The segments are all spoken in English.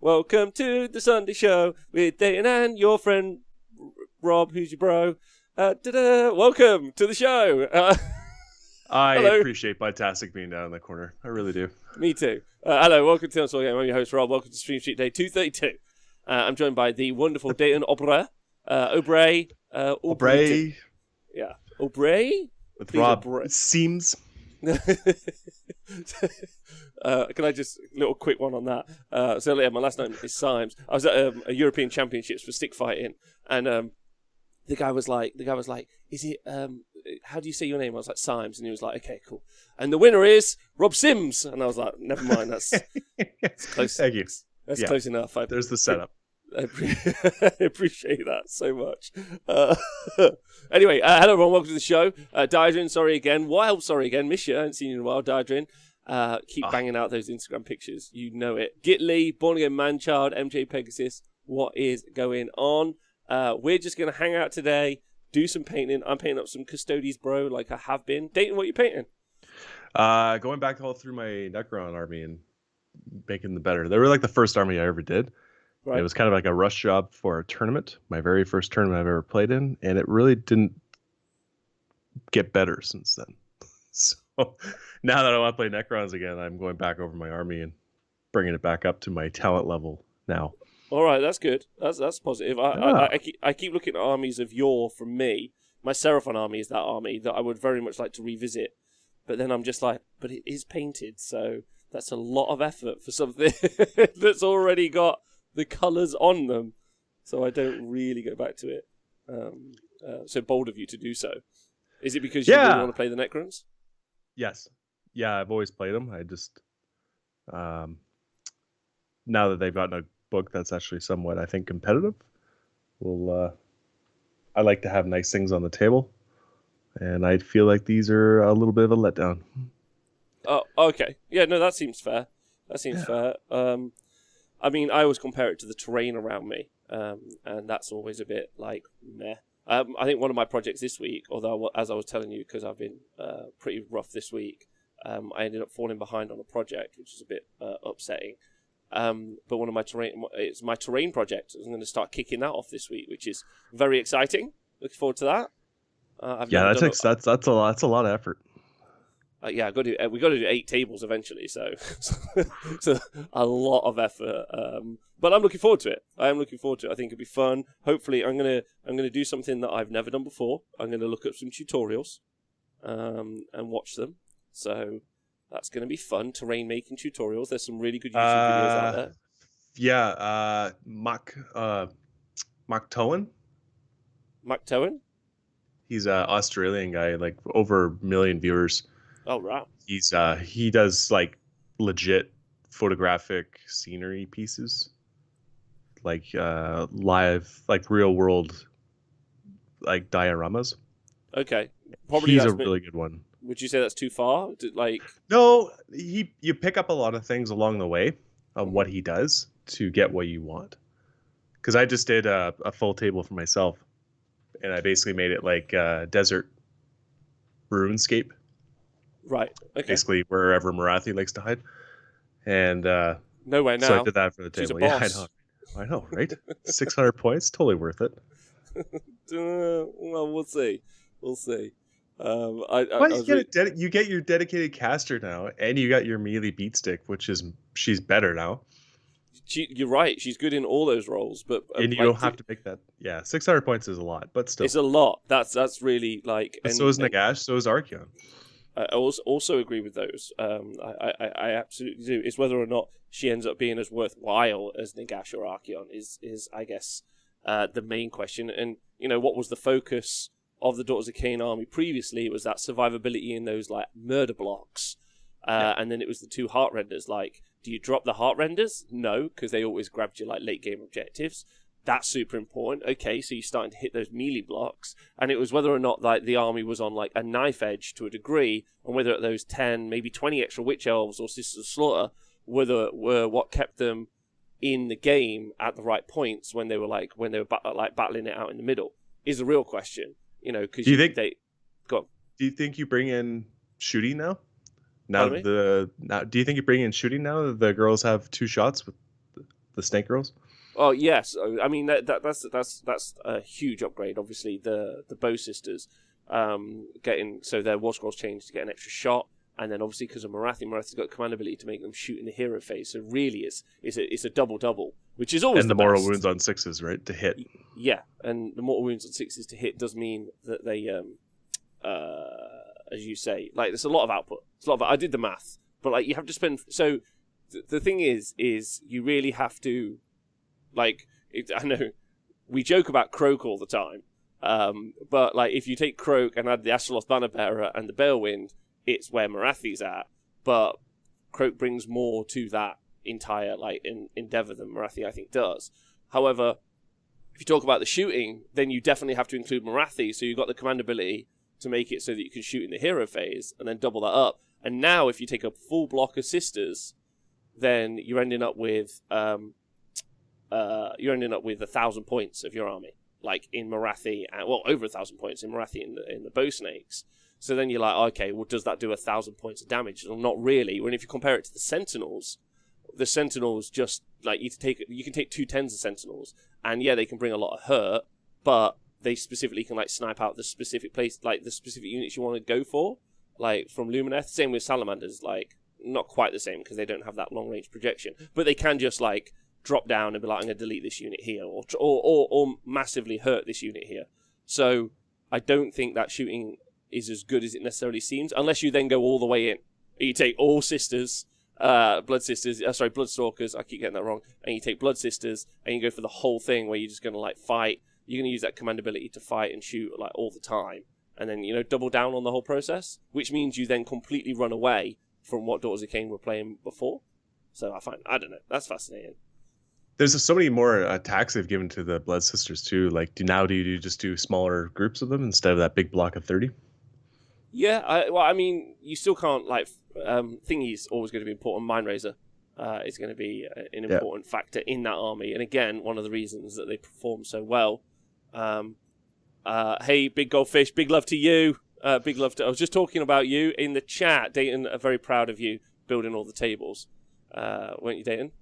Welcome to the Sunday show with Dayton and your friend Rob, who's your bro. Welcome to the show. I hello. appreciate Fantastic being down in the corner. I really do. Me too. Hello, welcome to the Game. I'm your host Rob. Welcome to Stream Sheet Day 232. I'm joined by the wonderful Dayton Aubrey. Aubrey. Yeah. Aubrey? With Please, Rob. Aubrey. It seems. Can I just little quick one on that? So yeah, my last name is Symes. I was at a European Championships for stick fighting, and the guy was like, "Is it how do you say your name?" I was like, "Symes," and he was like, "Okay, cool." And the winner is Rob Sims, and I was like, "Never mind, that's close." Thank you. That's close enough. There's the setup. I appreciate that so much. Anyway, hello everyone, welcome to the show. Diadrin, sorry again. Miss you. I haven't seen you in a while, Diadrin. Keep banging out those Instagram pictures. You know it. Git Lee, Born Again Manchild, MJ Pegasus. What is going on? We're just going to hang out today, do some painting. I'm painting up some Custodes, bro, like I have been. Dayton, what are you painting? Going back all through my Necron army and making the better. They were like the first army I ever did. Right. It was kind of like a rush job for a tournament, my very first tournament I've ever played in, and it really didn't get better since then. So now that I want to play Necrons again, I'm going back over my army and bringing it back up to my talent level now. All right, that's good. That's positive. I keep looking at armies of yore from me. My Seraphon army is that army that I would very much like to revisit, but then I'm just like, but it is painted, so that's a lot of effort for something that's already got the colours on them, so I don't really go back to it. So bold of you to do so. Is it because you really want to play the Necrons? Yes. Yeah, I've always played them. I just now that they've gotten a book that's actually somewhat, I think, competitive, I like to have nice things on the table, and I feel like these are a little bit of a letdown. Oh, okay. Yeah, no, that seems fair. Fair. I mean, I always compare it to the terrain around me, and that's always a bit like meh. I think one of my projects this week, although as I was telling you, because I've been pretty rough this week, I ended up falling behind on a project, which is a bit upsetting. But one of my it's my terrain project. I'm going to start kicking that off this week, which is very exciting. Looking forward to that. That's a lot of effort. We got to do 8 tables eventually, so it's a lot of effort. But I'm looking forward to it. I think it'll be fun. Hopefully, I'm gonna do something that I've never done before. I'm gonna look up some tutorials, and watch them. So that's gonna be fun. Terrain making tutorials. There's some really good YouTube videos out there. Yeah, Mark Towan. Mark Towan. He's an Australian guy, like over 1 million viewers. Oh, wow. He does like legit photographic scenery pieces, like live, like real world, like dioramas. Okay, probably he's a really good one. Would you say that's too far? No, you pick up a lot of things along the way of what he does to get what you want. Because I just did a full table for myself, and I basically made it like desert runescape. Right. Okay. Basically, wherever Marathi likes to hide, and nowhere now. So I did that for the table. Yeah, I know, right? 600 points, totally worth it. Well, we'll see. You get your dedicated caster now, and you got your melee beat stick, she's better now. You're right. She's good in all those roles, but and you don't have to make that. Yeah, 600 points is a lot, but still, it's a lot. That's really like. And so is Nagash. So is Archeon. I also agree with those. I absolutely do. It's whether or not she ends up being as worthwhile as Nagash or Archeon is I guess the main question. And what was the focus of the Daughters of Cain army previously? It was that survivability in those like murder blocks, and then it was the 2 heart renders. Like, do you drop the heart renders? No, because they always grabbed you like late game objectives. That's super important. Okay, so you're starting to hit those melee blocks, and it was whether or not like the army was on like a knife edge to a degree, and whether those 10, maybe 20 extra witch elves or Sisters of Slaughter were what kept them in the game at the right points when they were battling it out in the middle is the real question. Because do you think you bring in shooting now? Now, do you think you're bringing in shooting now that the girls have 2 shots with the Snake Girls? Oh yes, I mean that's a huge upgrade. Obviously, the Bow Sisters getting so their war scrolls changed to get an extra shot, and then obviously because of Marathi's got command ability to make them shoot in the hero phase. So really, it's a double, which is always and the mortal best. wounds on 6s, right, to hit. Yeah, and the mortal wounds on 6s to hit does mean that they as you say, like there's a lot of output. It's a lot of, I did the math, but like you have to spend. So the thing is you really have to, like, I know we joke about Croak all the time, but like if you take Croak and add the Astroloth Bannerbearer and the Balewind, it's where Marathi's at. But Croak brings more to that entire like endeavor than Marathi I think does. However, if you talk about the shooting, then you definitely have to include Marathi. So you've got the command ability to make it so that you can shoot in the hero phase and then double that up. And now if you take a full block of sisters, then you're ending up with 1,000 points of your army, like in Marathi, well, over 1,000 points in Marathi in the Bow Snakes. So then you're like, okay, well, does that do 1,000 points of damage? Well, not really. When if you compare it to the Sentinels just like you can take 2 tens of Sentinels, and yeah, they can bring a lot of hurt, but they specifically can like snipe out the specific place, like the specific units you want to go for, like from Lumineth. Same with Salamanders, like not quite the same because they don't have that long range projection, but they can just like drop down and be like, I'm going to delete this unit here, or massively hurt this unit here. So I don't think that shooting is as good as it necessarily seems, unless you then go all the way in. You take all sisters, Bloodstalkers, I keep getting that wrong, and you take Blood Sisters, and you go for the whole thing where you're just going to like fight. You're going to use that command ability to fight and shoot like all the time, and then double down on the whole process, which means you then completely run away from what Daughters of Cain were playing before. So I don't know, that's fascinating. There's so many more attacks they've given to the Blood Sisters too. Like, do you just do smaller groups of them instead of that big block of 30? Yeah, I mean, you still can't like Thingy's always going to be important. Mindrazor is going to be an important factor in that army, and again, one of the reasons that they perform so well. Hey, Big Goldfish, big love to you. Big love to. I was just talking about you in the chat. Dayton are very proud of you building all the tables. Weren't you, Dayton?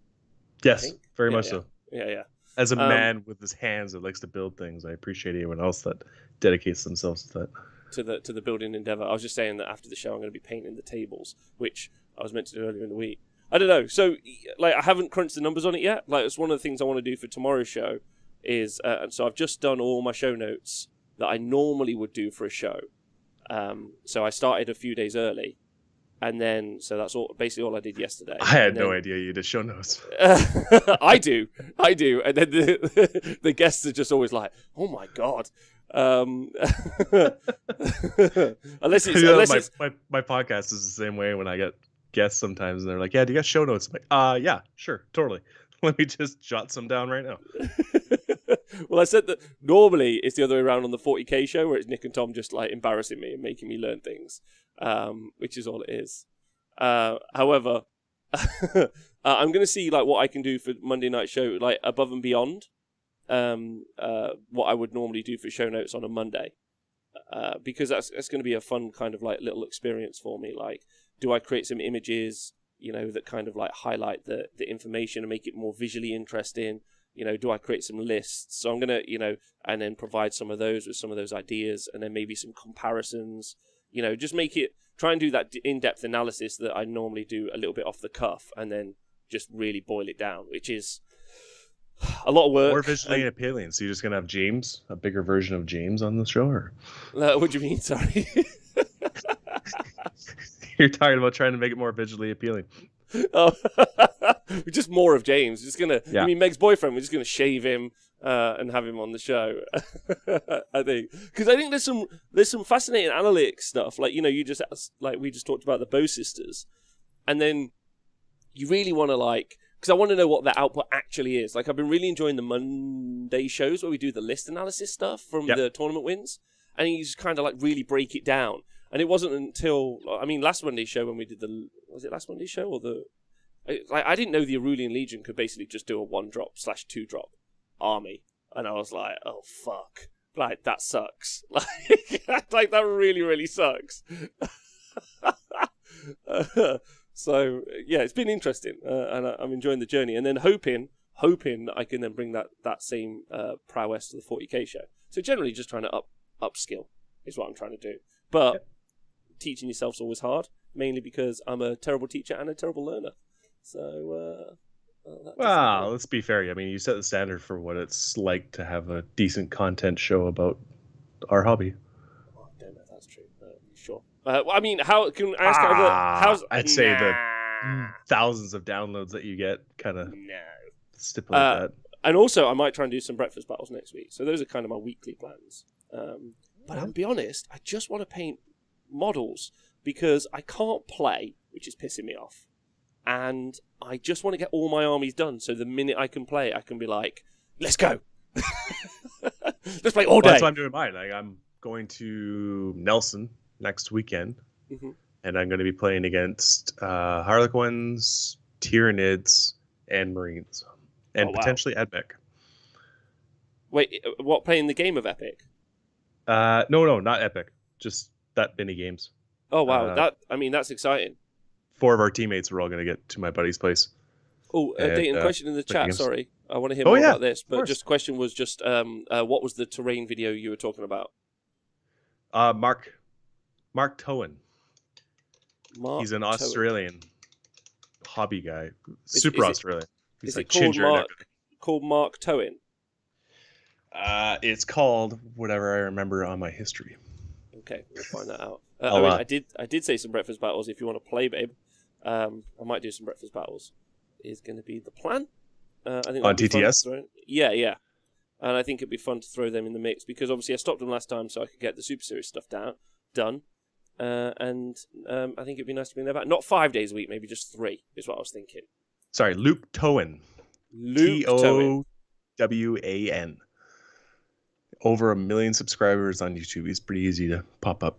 Yes, very much so. Yeah. As a man with his hands that likes to build things, I appreciate anyone else that dedicates themselves to that. To the building endeavor. I was just saying that after the show I'm going to be painting the tables, which I was meant to do earlier in the week. I don't know. So like I haven't crunched the numbers on it yet. Like it's one of the things I want to do for tomorrow's show is and so I've just done all my show notes that I normally would do for a show. So I started a few days early. And then, so that's basically all I did yesterday. I had no idea you did show notes. I do. And then the guests are just always like, "Oh my god!" Unless it's my podcast is the same way. When I get guests sometimes, and they're like, "Yeah, do you got show notes?" I'm like, yeah, sure, totally. Let me just jot some down right now." Well, I said that normally it's the other way around on the 40k show, where it's Nick and Tom just like embarrassing me and making me learn things. Which is all it is. However, I'm going to see like what I can do for Monday night show, like above and beyond what I would normally do for show notes on a Monday, because that's going to be a fun kind of like little experience for me. Like, do I create some images, that kind of like highlight the information and make it more visually interesting? Do I create some lists? So I'm going to, and then provide some of those with some of those ideas, and then maybe some comparisons. Just try and do that in-depth analysis that I normally do a little bit off the cuff, and then just really boil it down, which is a lot of work. More visually appealing. So you're just going to have James, a bigger version of James on the show? Or? What do you mean? Sorry. You're talking about trying to make it more visually appealing. Oh, just more of James. Just gonna. Yeah. I mean, Meg's boyfriend. We're just gonna shave him and have him on the show. I think because I think there's some fascinating analytics stuff. Like you just like we just talked about the Bow Sisters, and then you really want to because I want to know what the output actually is. Like I've been really enjoying the Monday shows where we do the list analysis stuff from the tournament wins, and you just kind of like really break it down. And it wasn't until, last Monday's show when we did was it last Monday's show or I didn't know the Aurelian Legion could basically just do a 1-drop/2-drop army. And I was like, oh, fuck. Like, that sucks. Like that really, really sucks. So yeah, it's been interesting, and I'm enjoying the journey. And then hoping that I can then bring that same prowess to the 40k show. So generally, just trying to upskill is what I'm trying to do. But teaching yourself's always hard, mainly because I'm a terrible teacher and a terrible learner. So. Well, let's be fair. I mean, you set the standard for what it's like to have a decent content show about our hobby. Oh, I don't know if that's true. Sure. I mean, how can I ask? How's I'd say the thousands of downloads that you get kind of stipulate that. And also, I might try and do some breakfast battles next week. So those are kind of my weekly plans. But I'll be honest, I just want to paint models because I can't play, which is pissing me off. And I just want to get all my armies done, so the minute I can play, I can be like, let's go. Let's play all day. Well, that's why I'm doing mine. Like, I'm going to Nelson next weekend, and I'm going to be playing against Harlequins, Tyranids, and Marines, and potentially Edmec. Wait, what, playing the game of Epic? No, not Epic. Just that mini games. Oh, wow. That's exciting. 4 of our teammates are all going to get to my buddy's place. Oh, Dayton, question in the chat. Sorry, I want to hear more about this. But just question was just, what was the terrain video you were talking about? Mark Towen. He's an Australian hobby guy, super Australian. He's like called Mark Towen? It's called whatever I remember on my history. Okay, we'll find that out. I did say some breakfast battles. If you want to play, babe, I might do some breakfast battles. Is going to be the plan. I think on TTS. Yeah, and I think it'd be fun to throw them in the mix because obviously I stopped them last time so I could get the Super Series stuff done. And I think it'd be nice to bring that back. Not 5 days a week, maybe just 3 is what I was thinking. Sorry, Luke Towen. Towan. Over 1 million subscribers on YouTube. He's pretty easy to pop up.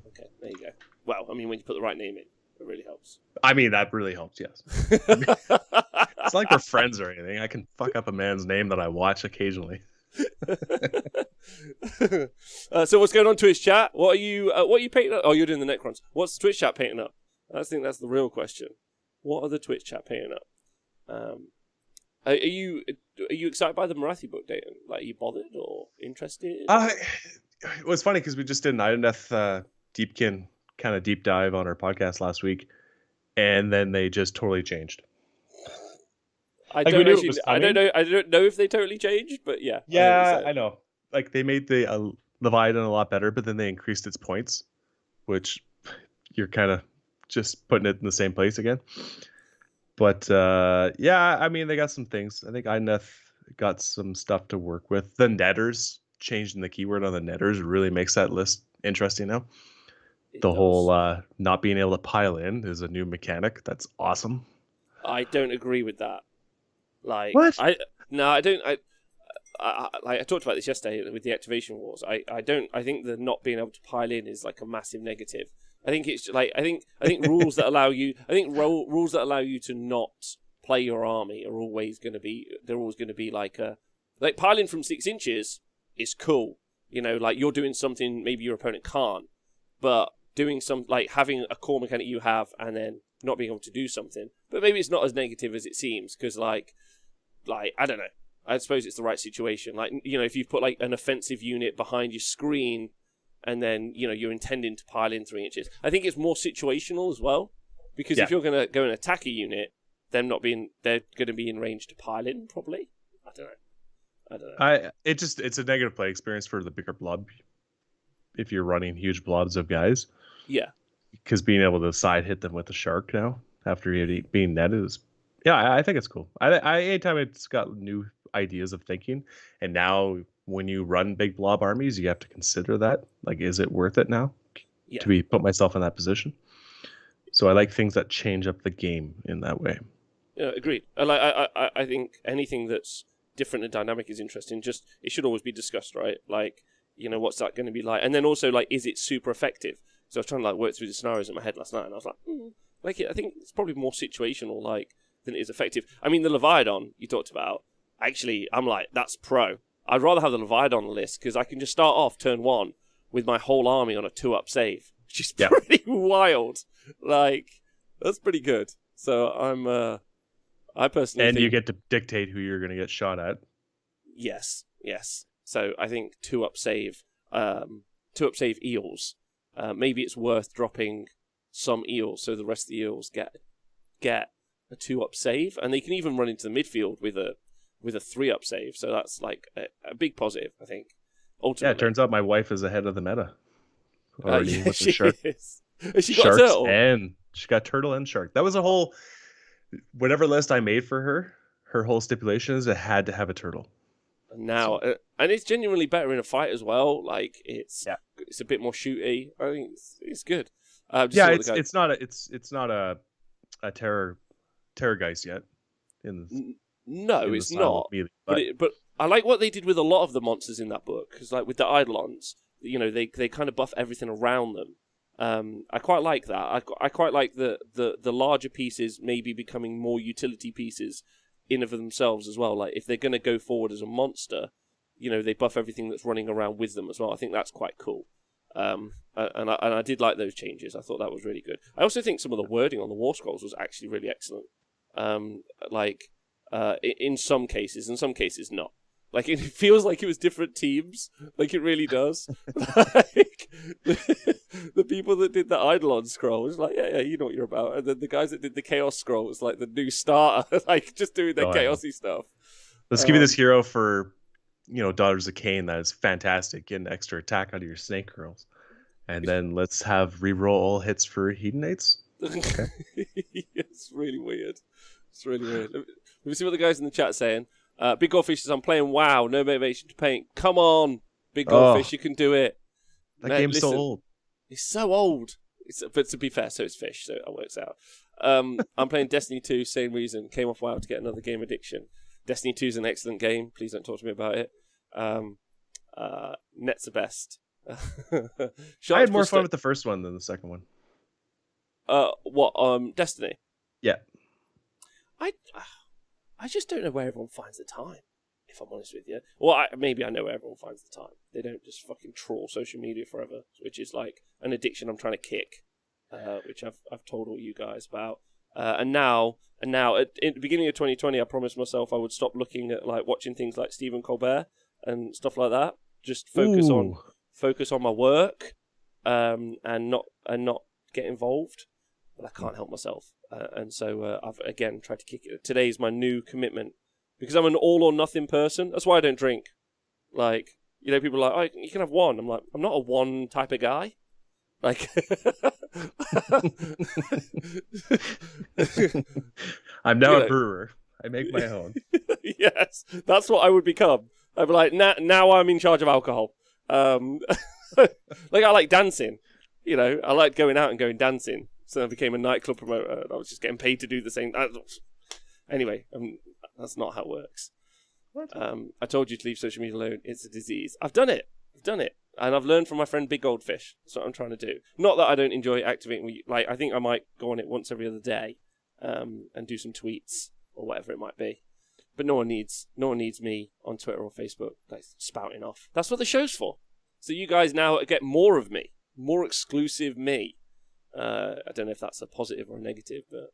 Okay, there you go. Well, I mean, when you put the right name in, it really helps. I mean, that really helps, yes. It's not like we're friends or anything. I can fuck up a man's name that I watch occasionally. So what's going on Twitch chat? What are you painting up? Oh, you're doing the Necrons. What's the Twitch chat painting up? I think that's the real question. What are the Twitch chat painting up? Are you excited by the Marathi book, Dayton? Like, are you bothered or interested? It was funny because we just did an Ideneth Deepkin kind of deep dive on our podcast last week, and then they just totally changed. I don't know if they totally changed, but yeah. Yeah, I know. Like, they made the Leviathan a lot better, but then they increased its points, which you're kind of just putting it in the same place again. But yeah, I mean, they got some things. I think Ideneth got some stuff to work with. The netters, changing the keyword on the netters really makes that list interesting now. The whole not being able to pile in is a new mechanic. That's awesome. I don't agree with that. Like, what? I don't. I talked about this yesterday with the activation wars. I think the not being able to pile in is like a massive negative. I think it's like I think rules that allow you. I think rules that allow you to not play your army are always going to be. They're always going to be like piling from 6 inches is cool. You know, like you're doing something maybe your opponent can't, but doing some like having a core mechanic you have and then not being able to do something. But maybe it's not as negative as it seems because like I don't know. I suppose it's the right situation. Like, you know, if you put like an offensive unit behind your screen and then, you know, you're intending to pile in 3 inches. I think it's more situational as well. Because if you're going to go and attack a unit, they're going to be in range to pile in, probably. I don't know. It's a negative play experience for the bigger blob if you're running huge blobs of guys. Yeah. Because being able to side hit them with the shark now after being netted is... Yeah, I think it's cool. Anytime it's got new ideas of thinking, and now when you run big blob armies, you have to consider that. Like, is it worth it now to put myself in that position? So I like things that change up the game in that way. Yeah, agreed. I think anything that's different and dynamic is interesting. Just it should always be discussed, right? Like, you know, what's that going to be like? And then also, like, is it super effective? So I was trying to like work through the scenarios in my head last night, and I was like, I think it's probably more situational, like, than it is effective. I mean, the Leviathan you talked about. Actually, I'm like, that's pro. I'd rather have the Leviathan on the list because I can just start off turn 1 with my whole army on a 2-up save, which is pretty wild. Like, that's pretty good. So I personally And think... you get to dictate who you're going to get shot at. Yes. So I think 2-up save eels. Maybe it's worth dropping some eels so the rest of the eels get a 2-up save, and they can even run into the midfield with a 3-up save. So that's like a big positive, I think. Ultimately. Yeah, it turns out my wife is ahead of the meta already with the she shark. is. She got a turtle. And she got turtle and shark. That was a whole... Whatever list I made for her whole stipulation is it had to have a turtle. Now, and it's genuinely better in a fight as well. Like it's a bit more shooty. I think it's good. It's not a terrorgeist yet. It's not. Melee, but I like what they did with a lot of the monsters in that book, because like with the Eidolons, they kind of buff everything around them. I quite like that. I quite like the larger pieces maybe becoming more utility pieces in of themselves as well. Like if they're going to go forward as a monster, they buff everything that's running around with them as well. I think that's quite cool. And I did like those changes. I thought that was really good. I also think some of the wording on the War Scrolls was actually really excellent. In some cases, not. Like it feels like it was different teams, like it really does. Like the people that did the Eidolon scroll was like, yeah, you know what you're about, and then the guys that did the Chaos scroll was like the new starter, like just doing their chaosy stuff. Let's give you this hero for, Daughters of Cain that is fantastic, get an extra attack out of your snake girls, and then let's have reroll all hits for Hedonites. Okay. It's really weird. Let me see what the guys in the chat saying. Big Goldfish says, I'm playing WoW, no motivation to paint. Come on, Big Goldfish, you can do it. That game's so old. It's so old. But to be fair, so it's Fish, so it works out. I'm playing Destiny 2, same reason. Came off WoW to get another game addiction. Destiny 2 is an excellent game. Please don't talk to me about it. Net's the best. I had more fun with the first one than the second one. Destiny? Yeah. I just don't know where everyone finds the time, if I'm honest with you. Well, maybe I know where everyone finds the time. They don't just fucking trawl social media forever, which is like an addiction I'm trying to kick, which I've told all you guys about. And now, at the beginning of 2020, I promised myself I would stop looking at like watching things like Stephen Colbert and stuff like that. Just focus on my work, and not get involved. But I can't help myself. And so I've again tried to kick it. Today's my new commitment because I'm an all or nothing person. That's why I don't drink. Like, people are like, oh, you can have one. I'm like, I'm not a one type of guy. Like, I'm now a brewer. I make my own. Yes, that's what I would become. I'd be like, now I'm in charge of alcohol. Like I like dancing. I like going out and going dancing. So I became a nightclub promoter, and I was just getting paid to do the same. Anyway, that's not how it works. I told you to leave social media alone. It's a disease. I've done it. And I've learned from my friend Big Goldfish. That's what I'm trying to do. Not that I don't enjoy activating. Like, I think I might go on it once every other day, and do some tweets or whatever it might be. But no one needs me on Twitter or Facebook, like, spouting off. That's what the show's for. So you guys now get more of me, more exclusive me. I don't know if that's a positive or a negative, but...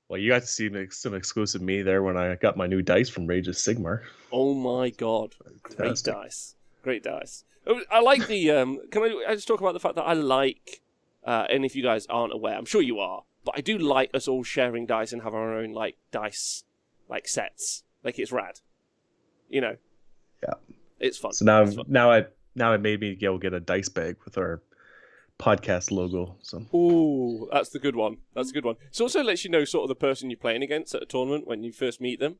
Well, you got to see some exclusive me there when I got my new dice from Rage's Sigmar. Oh my god. Fantastic. Great dice. I like the... can I just talk about the fact that I like... and if you guys aren't aware, I'm sure you are, but I do like us all sharing dice and have our own, like, dice, like, sets. Like, it's rad. Yeah. It's fun. So now it made me go get a dice bag with our podcast logo. So ooh, that's the good one. It also lets you know sort of the person you're playing against at a tournament when you first meet them.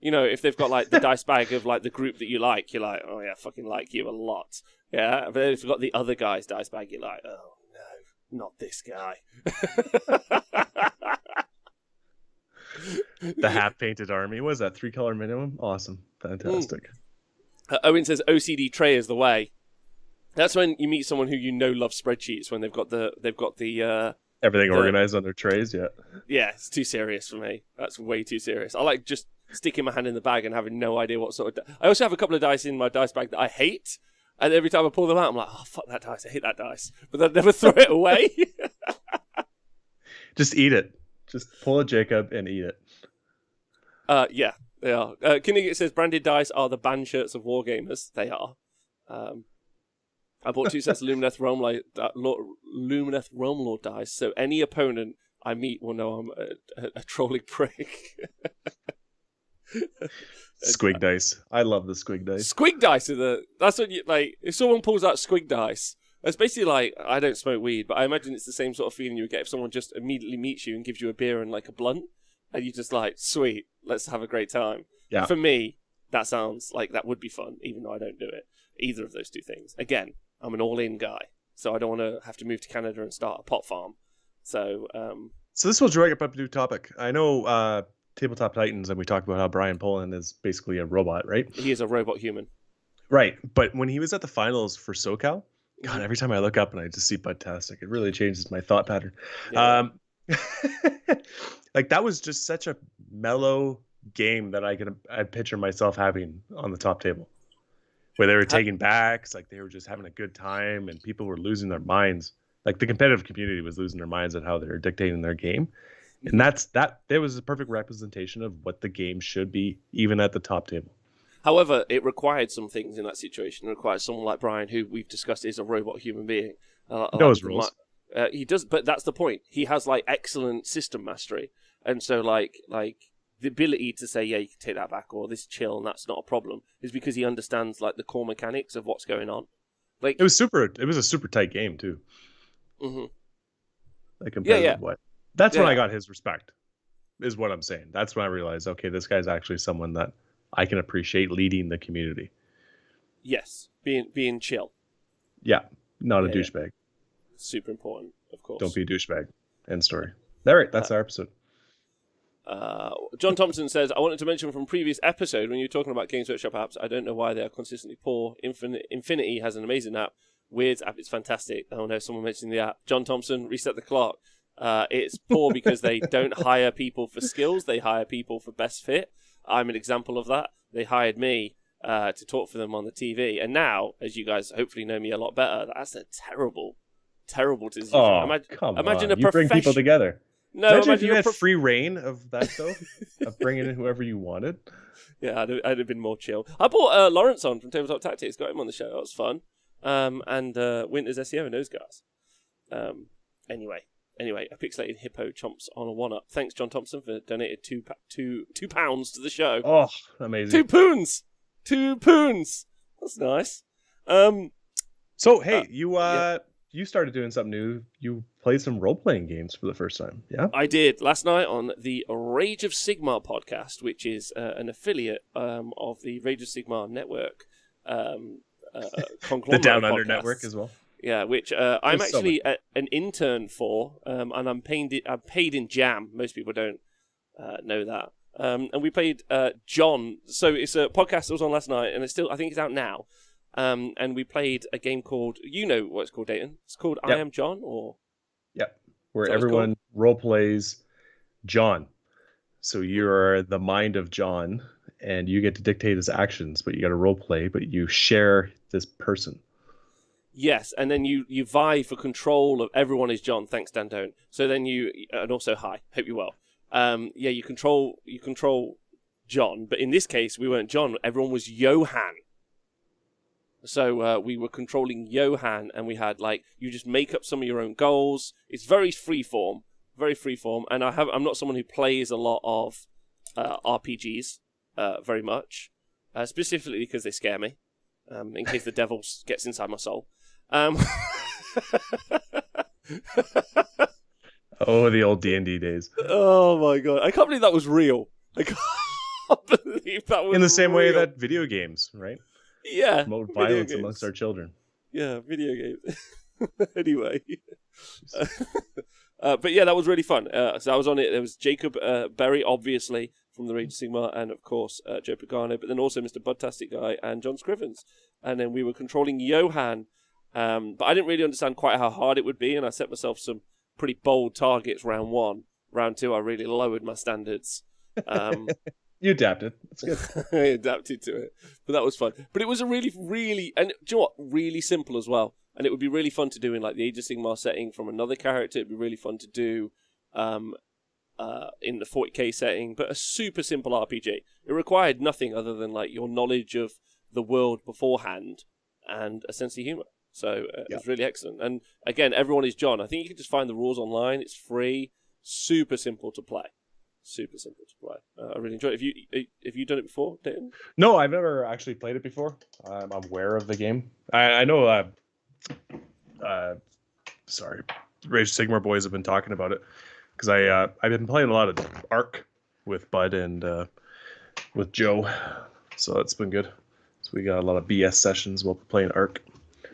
If they've got like the dice bag of like the group that you like, you're like, oh yeah, I fucking like you a lot. Yeah, but then if you've got the other guy's dice bag, you're like, oh no, not this guy. The half-painted army. What is that? 3-color minimum? Awesome. Fantastic. Owen says OCD tray is the way. That's when you meet someone who loves spreadsheets, when they've got the everything organized on their trays. Yeah, it's too serious for me. That's way too serious. I like just sticking my hand in the bag and having no idea what sort of... I also have a couple of dice in my dice bag that I hate, And every time I pull them out, I'm like, oh, fuck that dice. I hate that dice. But I'd never throw it away. Just eat it. Just pull a Jacob and eat it. Yeah, they are. Kinnigat says, branded dice are the band shirts of wargamers. They are. I bought 2 sets of Lumineth Realm Lord dice, so any opponent I meet will know I'm a trolling prick. Squig dice. I love the squig dice. Squig dice that's what you like. If someone pulls out squig dice, it's basically like, I don't smoke weed, but I imagine it's the same sort of feeling you would get if someone just immediately meets you and gives you a beer and like a blunt, and you just like, sweet, let's have a great time. Yeah. For me, that sounds like that would be fun, even though I don't do it. Either of those two things. Again, I'm an all-in guy, so I don't want to have to move to Canada and start a pot farm. So this will drag up a new topic. I know Tabletop Titans, and we talked about how Brian Poland is basically a robot, right? He is a robot human. Right, but when he was at the finals for SoCal, God, every time I look up and I just see Budtastic, it really changes my thought pattern. Yeah. Like, that was just such a mellow game that I picture myself having on the top table, where they were taking backs, like they were just having a good time, and people were losing their minds. Like, the competitive community was losing their minds at how they were dictating their game. And that was a perfect representation of what the game should be, even at the top table. However, it required some things in that situation. It required someone like Brian, who we've discussed is a robot human being. Knows rules. He does, but that's the point. He has like excellent system mastery, and so like the ability to say, yeah, you can take that back, or this chill, and that's not a problem, is because he understands like the core mechanics of what's going on. Like, it was a super tight game too. Mm-hmm. Like, competitive way. That's when I got his respect, is what I'm saying. That's when I realized, okay, this guy's actually someone that I can appreciate leading the community. Yes, being chill. Yeah, not a douchebag. Super important, of course. Don't be a douchebag. End story. All right, that's our episode. John Thompson says, I wanted to mention from previous episode when you were talking about Games Workshop apps, I don't know why they are consistently poor. Infinity has an amazing app. Weird's app is fantastic. Oh no, someone mentioned the app. John Thompson, reset the clock. It's poor because they don't hire people for skills. They hire people for best fit. I'm an example of that. They hired me to talk for them on the TV. And now, as you guys hopefully know me a lot better, that's a terrible decision. Oh, come on. You bring people together. No, imagine if you had free reign of that, though, of bringing in whoever you wanted. Yeah, I'd have been more chill. I brought Lawrence on from Tabletop Tactics, got him on the show. That was fun. And Winter's SEO and those guys. Anyway, a pixelated hippo chomps on a 1-up. Thanks, John Thompson, for donating £2 to the show. Oh, amazing. 2 poons! 2 poons! That's nice. So, hey, you started doing something new. You played some role-playing games for the first time, yeah? I did. Last night on the Rage of Sigmar podcast, which is an affiliate of the Rage of Sigmar network conglomerate the Down Under podcast. network as well. Yeah, which I'm actually an intern for, and I'm paid in jam. Most people don't know that. And we played John. So it's a podcast that was on last night, and I think it's out now. And we played a game called, you know what it's called, Dayton? It's called I Am John, or? Yep, where everyone role plays John. So you're the mind of John, and you get to dictate his actions, but you got to role play, but you share this person. Yes, and then you vie for control of everyone is John. Thanks, Dan Don't. So then and also hi, hope you're well. You control John, but in this case we weren't John. Everyone was Johan. So we were controlling Johan, and we had you just make up some of your own goals. It's very freeform, and I'm not someone who plays a lot of RPGs very much, specifically because they scare me. In case the devil gets inside my soul. Oh, the old D&D days. Oh my god, I can't believe that was real. I can't believe that was in the same real. way that video games, right? Yeah, promote violence amongst our children. Yeah, video games. Anyway, but yeah, that was really fun. So I was on it. There was Jacob Berry, obviously from the Rage of Sigmar, and of course Joe Pagano, but then also Mr. Budtastic Guy and John Scrivens, and then we were controlling Johan. But I didn't really understand quite how hard it would be, and I set myself some pretty bold targets round 1. Round 2, I really lowered my standards. You adapted. It's good. I adapted to it, but that was fun. But it was a really, really, and do you know what? Really simple as well. And it would be really fun to do in like the Age of Sigmar setting from another character. It'd be really fun to do in the 40k setting, but a super simple RPG. It required nothing other than like your knowledge of the world beforehand and a sense of humor. So it was really excellent. And again, everyone is John. I think you can just find the rules online. It's free, super simple to play. Super simple to play. I really enjoyed it. Have you done it before, Dayton? No, I've never actually played it before. I'm aware of the game. I know. Sorry, Rage Sigmar boys have been talking about it because I've been playing a lot of Arc with Bud and with Joe, so it's been good. So we got a lot of BS sessions while playing Arc.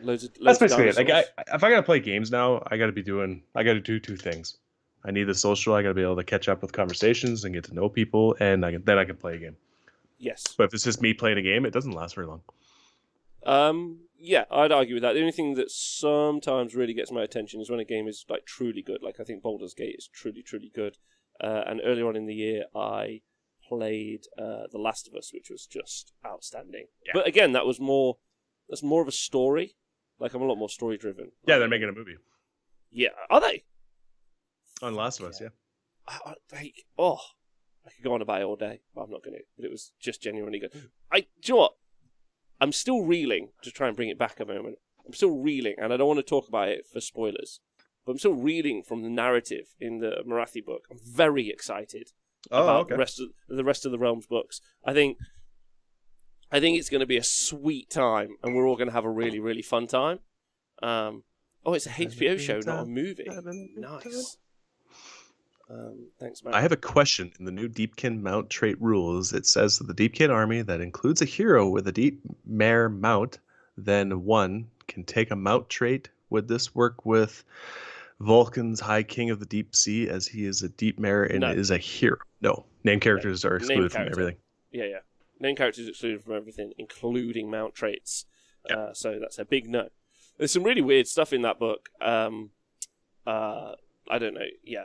That's basically it. Like if I gotta play games now, I gotta do two things. I need the social. I got to be able to catch up with conversations and get to know people, and then I can play a game. Yes. But if it's just me playing a game, it doesn't last very long. Yeah, I'd argue with that. The only thing that sometimes really gets my attention is when a game is like truly good. Like I think Baldur's Gate is truly, truly good. And earlier on in the year, I played The Last of Us, which was just outstanding. Yeah. But again, that's more of a story. Like I'm a lot more story driven. Yeah, they're making a movie. Yeah, are they? On Last of Us, yeah. I could go on about it all day, but I'm not going to. But it was just genuinely good. Do you know what? I'm still reeling, to try and bring it back a moment. I'm still reeling, and I don't want to talk about it for spoilers, but I'm still reeling from the narrative in the Marathi book. I'm very excited about the rest of the Realms books. I think it's going to be a sweet time, and we're all going to have a really, really fun time. It's a HBO show, not a movie. Nice. Thanks, man. I have a question. In the new Deepkin mount trait rules, it says that the Deepkin army that includes a hero with a deep mare mount, then one can take a mount trait. Would this work with Vulcan's High King of the Deep Sea, as he is a deep mare and is a hero? No. Name characters are excluded from everything. Yeah. Name characters excluded from everything, including mount traits. Yeah. So that's a big no. There's some really weird stuff in that book. I don't know. Yeah.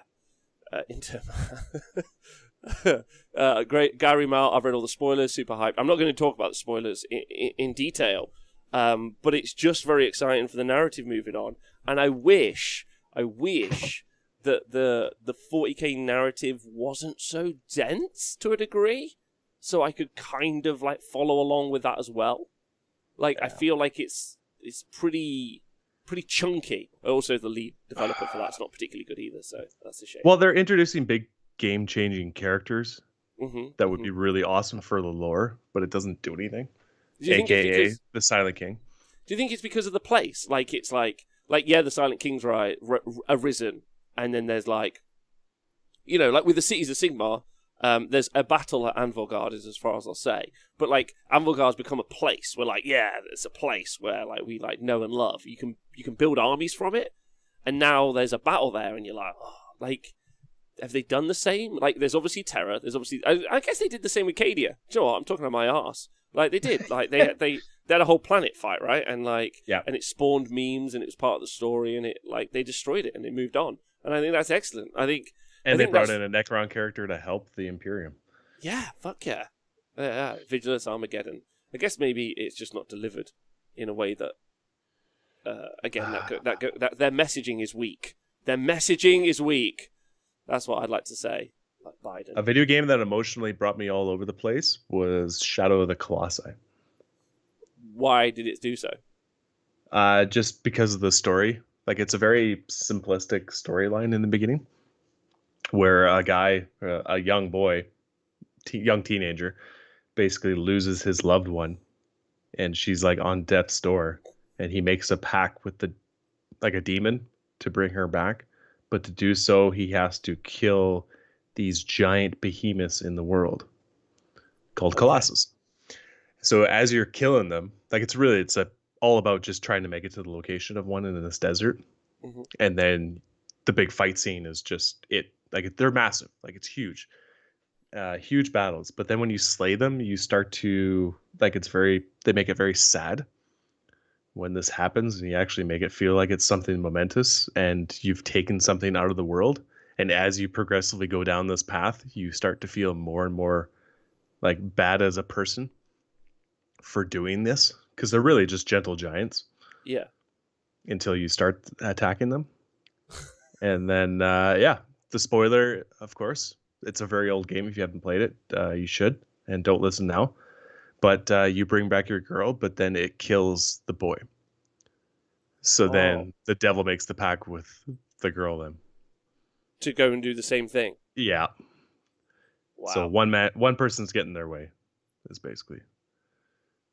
Great Gary Mount. I've read all the spoilers, super hyped. I'm not going to talk about the spoilers in detail, but it's just very exciting for the narrative moving on. And I wish that the 40k narrative wasn't so dense to a degree, so I could kind of like follow along with that as well. Like I feel like it's pretty chunky. Also, the lead developer for that's not particularly good either, so that's a shame. Well, they're introducing big game-changing characters that would be really awesome for the lore, but it doesn't do anything. AKA the Silent King. Do you think it's because of the place? Like, it's like the Silent King's arisen, and then there's like, like with the cities of Sigmar, there's a battle at Anvilgard, is as far as I'll say. But like Anvilgard's become a place where it's a place where like we like know and love. You can build armies from it, and now there's a battle there, and you're like, have they done the same? Like there's obviously terror. There's obviously I guess they did the same with Cadia. Do you know what? I'm talking about my arse. Like they did. Like they had a whole planet fight, right? And and it spawned memes, and it was part of the story, and it like they destroyed it and they moved on. And I think that's excellent. And they brought in a Necron character to help the Imperium. Yeah, fuck yeah. Vigilance Armageddon. I guess maybe it's just not delivered in a way that, that their messaging is weak. Their messaging is weak. That's what I'd like to say. Like Biden. A video game that emotionally brought me all over the place was Shadow of the Colossi. Why did it do so? Just because of the story. Like, it's a very simplistic storyline in the beginning, where a young boy, young teenager, basically loses his loved one, and she's like on death's door, and he makes a pact with a demon to bring her back, but to do so he has to kill these giant behemoths in the world called Colossus. So as you're killing them, like it's all about just trying to make it to the location of one in this desert, and then the big fight scene is just it. Like they're massive, like it's huge, huge battles. But then when you slay them, you start to they make it very sad when this happens, and you actually make it feel like it's something momentous, and you've taken something out of the world. And as you progressively go down this path, you start to feel more and more like bad as a person for doing this, because they're really just gentle giants Yeah. until you start attacking them. And then, yeah, the spoiler, of course, it's a very old game. If you haven't played it, you should, and don't listen now. But you bring back your girl, but then it kills the boy. So Oh, then the devil makes the pact with the girl then. to go and do the same thing. Yeah. So Wow, one person's getting their way, is basically.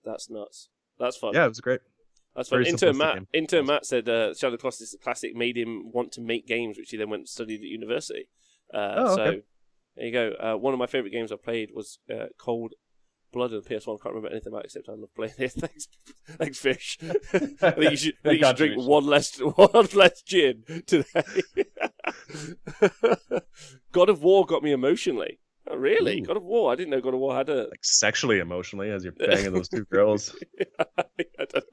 that's nuts. That's fun. Yeah, it was great. That's fun. Very simplistic game. Intern Matt said Shadow of the Colossus Classic made him want to make games, which he then went and studied at university. Oh, okay. So there you go. One of my favorite games I played was Cold Blood on the PS1. I can't remember anything about it except I love playing it. Thanks, Fish. I think you should drink one less gin today. God of War got me emotionally. Oh, really? Ooh. God of War? I didn't know God of War had a... Like sexually, emotionally, as you're banging those two girls. I don't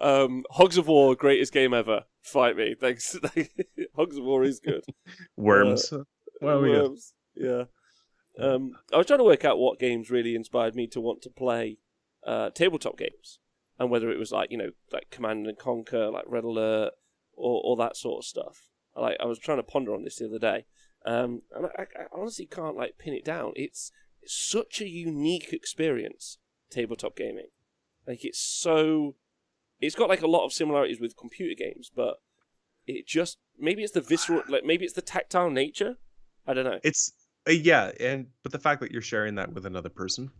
know. Hogs of War, greatest game ever. Fight me. Thanks. Hogs of War is good. Worms. Worms. Yeah. I was trying to work out what games really inspired me to want to play tabletop games, and whether it was like Command and Conquer, like Red Alert, or that sort of stuff. I was trying to ponder on this the other day, and I honestly can't pin it down. It's such a unique experience, tabletop gaming. It's got a lot of similarities with computer games, but it just, maybe it's the visceral, maybe it's the tactile nature. I don't know. It's but the fact that you're sharing that with another person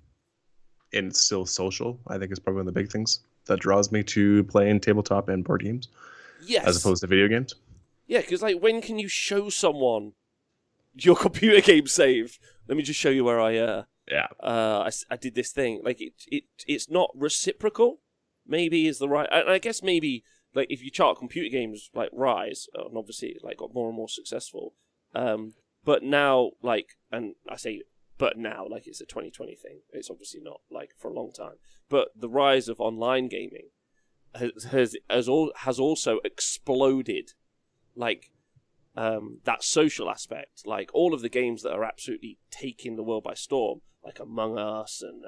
and it's still social, I think is probably one of the big things that draws me to playing tabletop and board games. Yes. As opposed to video games. Yeah, because when can you show someone your computer game save? Let me just show you where I did this thing. It's not reciprocal. Maybe is the right. And I guess maybe if you chart computer games Rise, and obviously got more and more successful. But now and I say but now it's a 2020 thing. It's obviously not for a long time. But the rise of online gaming has also exploded. That social aspect, all of the games that are absolutely taking the world by storm, like Among Us and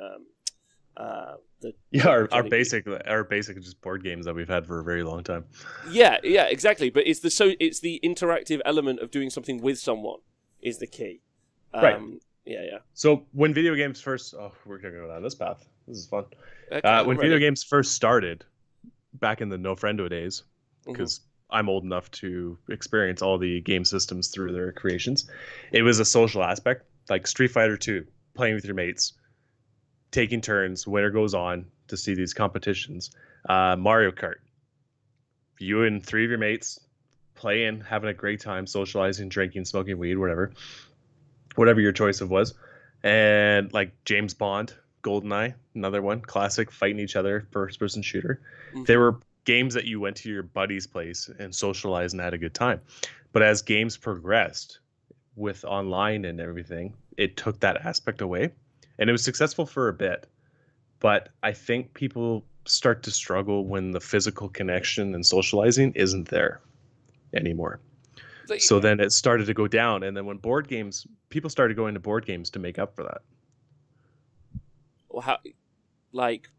our basic just board games that we've had for a very long time. Yeah, exactly. But it's the interactive element of doing something with someone is the key. Right. Yeah. So when video games first, we're gonna go down this path. This is fun. Okay, when video games first started, back in the No Friendo days, because I'm old enough to experience all the game systems through their creations, it was a social aspect, like Street Fighter 2, playing with your mates, taking turns, winner goes on to see these competitions. Mario Kart, you and 3 of your mates playing, having a great time, socializing, drinking, smoking weed, whatever your choice of was. And James Bond, GoldenEye, another one, classic, fighting each other, first-person shooter. There were games that you went to your buddy's place and socialized and had a good time. But as games progressed with online and everything, it took that aspect away. And it was successful for a bit. But I think people start to struggle when the physical connection and socializing isn't there anymore. So then it started to go down. And then when people started going to board games to make up for that. Well, how,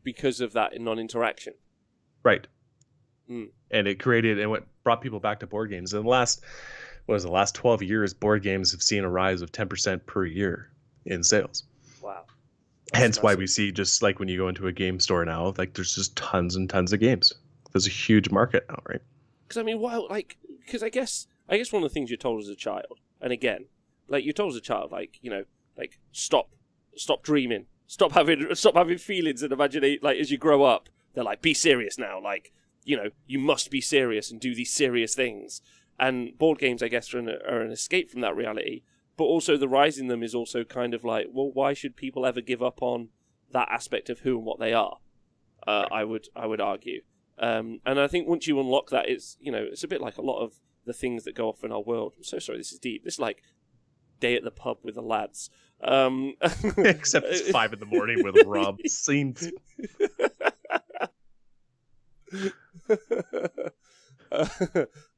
because of that non-interaction. Right. And it created and brought people back to board games. In the last 12 years, board games have seen a rise of 10% per year in sales. Wow. Hence why we see, just like when you go into a game store now, there's just tons and tons of games. There's a huge market now, right? Because because I guess one of the things you're told as a child, and again, you're told as a child, stop dreaming, stop having feelings and imagination. As you grow up, they're be serious now, you must be serious and do these serious things. And board games, I guess, are an escape from that reality. But also the rise in them is also kind of well, why should people ever give up on that aspect of who and what they are? I would argue. And I think once you unlock that, it's a bit like a lot of the things that go off in our world. I'm so sorry, this is deep. This is day at the pub with the lads. Except it's 5 a.m. with Rob. Seems.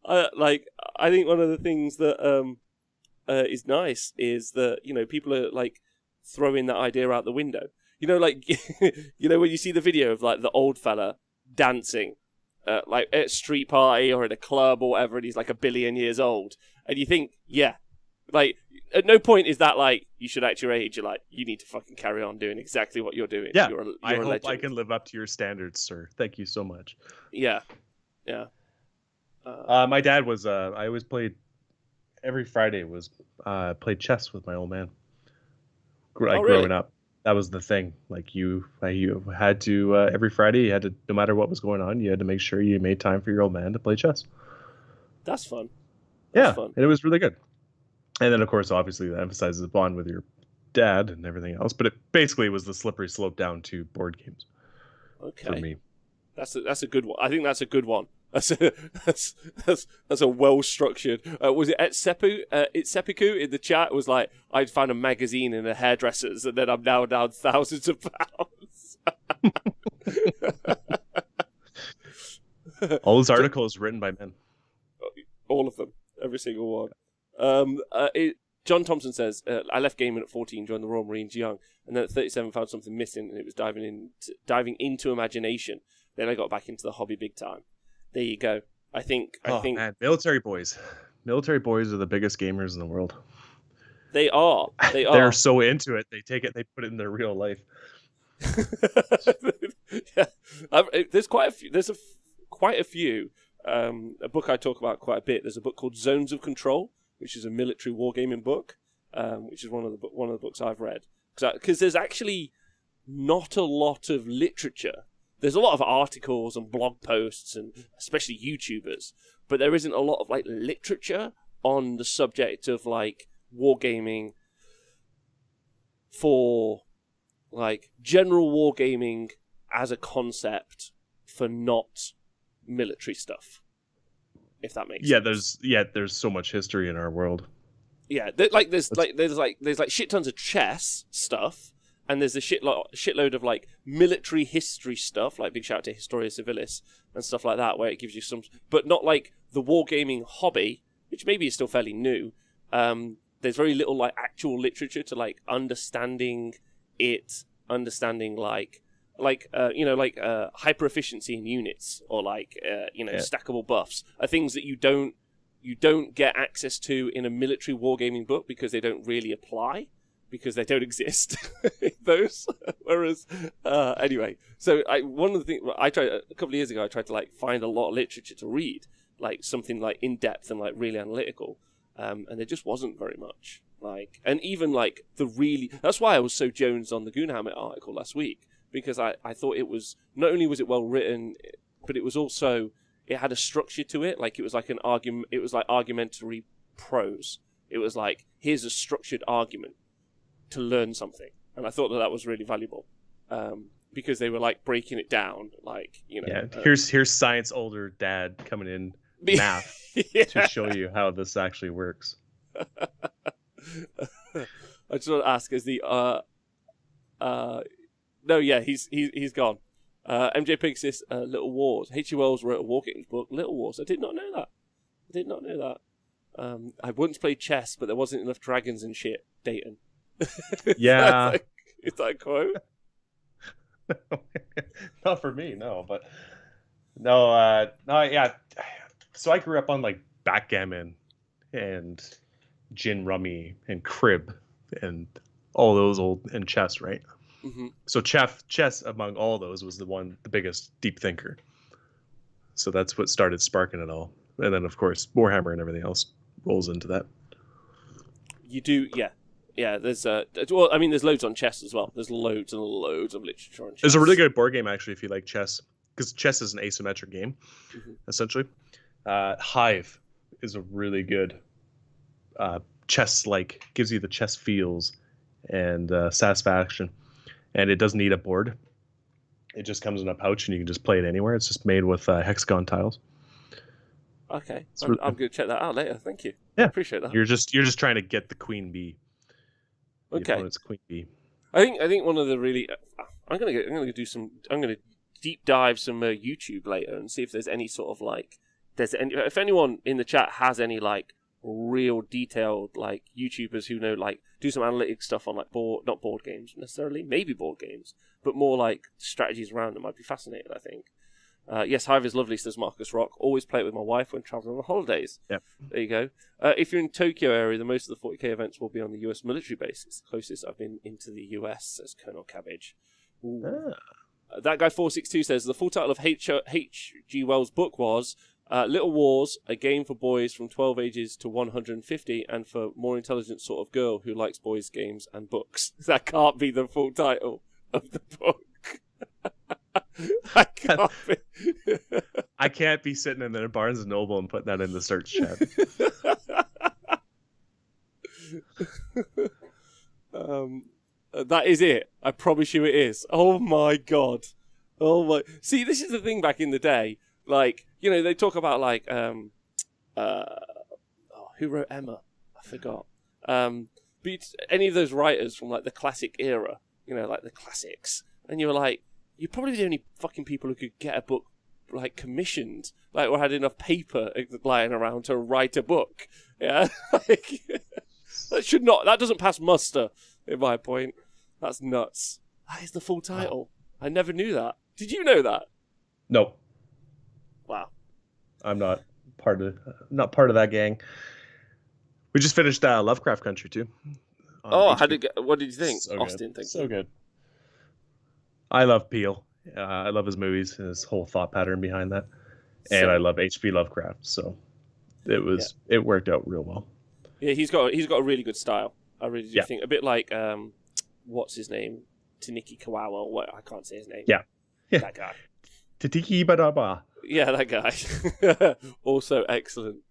I think one of the things that is nice is that people are throwing that idea out the window. You know, like, you know, when you see the video of like the old fella dancing, like at a street party or at a club or whatever, and he's like 1 billion years old, and you think, yeah, like, at no point is that like you should act your age. You're like, you need to fucking carry on doing exactly what you're doing. Yeah, you're I a hope legend. I can live up to your standards, sir. Thank you so much. Yeah, yeah. My dad was. I always played every Friday. Was played chess with my old man. Like really? growing up, that was the thing. Like you had to every Friday. You had to, no matter what was going on, you had to make sure you made time for your old man to play chess. That's fun. That's fun. And it was really good. And then, of course, obviously, that emphasizes the bond with your dad and everything else. But it basically was the slippery slope down to board games. Okay. For me, that's a good one. I think that's a good one. That's a well structured. Was it at Seppuku in the chat? Was like, I'd found a magazine in a hairdresser's, and then I'm now down thousands of pounds. All those articles written by men. All of them, every single one. John Thompson says, I left gaming at 14, joined the Royal Marines young, and then at 37 found something missing, and it was diving into imagination. Then I got back into the hobby big time. There you go. I think Man, military boys are the biggest gamers in the world. They are. They're so into it. They take it. They put it in their real life. Yeah. There's quite a few. Quite a few. A book I talk about quite a bit. There's a book called Zones of Control, which is a military wargaming book, which is one of the books I've read. Because there's actually not a lot of literature. There's a lot of articles and blog posts, and especially YouTubers, but there isn't a lot of like literature on the subject of like wargaming for like general wargaming as a concept for not military stuff, if that makes sense. There's so much history in our world. Yeah, there's shit tons of chess stuff, and there's a shitload of like military history stuff, like big shout out to Historia Civilis and stuff like that, where it gives you some, but not like the wargaming hobby, which maybe is still fairly new. There's very little like actual literature to like understanding like hyper efficiency in units, or like stackable buffs are things that you don't get access to in a military wargaming book because they don't really apply, because they don't exist. Those. Whereas anyway, so one of the things I tried a couple of years ago, I tried to like find a lot of literature to read, like something like in depth and like really analytical, and there just wasn't very much. Like, and even like that's why I was so jonesed on the Goonhammer article last week, because I thought it was, not only was it well written, but it was also, it had a structure to it. Like it was like an argument, it was like argumentary prose. It was like, here's a structured argument to learn something. And I thought that was really valuable. Because they were like breaking it down, like, here's science older dad coming in math to show you how this actually works. I just want to ask, is the no, yeah, he's gone. MJ Pig says, Little Wars. H.G. Wells wrote a war games book, Little Wars. I did not know that. I once played chess, but there wasn't enough dragons and shit. Dayton. Yeah. Is that a quote? Not for me, no. But no, yeah. So I grew up on like backgammon and gin rummy and crib and all those old, and chess, right? Mm-hmm. So chess among all those was the biggest deep thinker. So that's what started sparking it all. And then of course Warhammer and everything else rolls into that. You do, yeah. Yeah, there's there's loads on chess as well. There's loads and loads of literature on chess. There's a really good board game actually if you like chess, because chess is an asymmetric game, essentially. Hive is a really good chess, like gives you the chess feels and satisfaction, and it doesn't need a board. It just comes in a pouch and you can just play it anywhere. It's just made with hexagon tiles. Okay, I'm going to check that out later. Thank you. Yeah, I appreciate that. You're just trying to get the queen bee. Okay, it's queen bee. I think one of the really I'm going to deep dive some YouTube later and see if there's any sort of like if anyone in the chat has any like real detailed like YouTubers who know like do some analytic stuff on like not board games necessarily, maybe board games, but more like strategies around them. I'd be fascinated, I think. Yes, Hive is lovely, says Marcus Rock. Always play it with my wife when traveling on holidays. Yep. There you go. If you're in Tokyo area, then most of the 40k events will be on the US military bases. The closest I've been into the US, says Colonel Cabbage. That guy 462 says the full title of H.G. Wells' book was Little Wars, a game for boys from 12 ages to 150 and for more intelligent sort of girl who likes boys' games and books. That can't be the full title of the book. I can't be sitting in there Barnes and Noble and putting that in the search chat. That is it. I promise you it is. Oh my god. Oh my. See, this is the thing back in the day. Like, you know, they talk about like who wrote Emma? I forgot. But any of those writers from like the classic era, you know, like the classics, and you were like, you're probably the only fucking people who could get a book like commissioned, like, or had enough paper lying around to write a book. Yeah, like, that doesn't pass muster. In my point, that's nuts. That is the full title. I never knew that. Did you know that? Nope. Wow. I'm not part of that gang. We just finished Lovecraft Country too. What did you think? So Austin, good. thank So you. good. I love Peele. I love his movies and his whole thought pattern behind that. And I love H.P. Lovecraft, so it worked out real well. Yeah, he's got a really good style. I really do think a bit like what's his name? Taniki Kawawa. What, I can't say his name. Yeah. That guy. Tatiki Badaba. Yeah, that guy. Also excellent.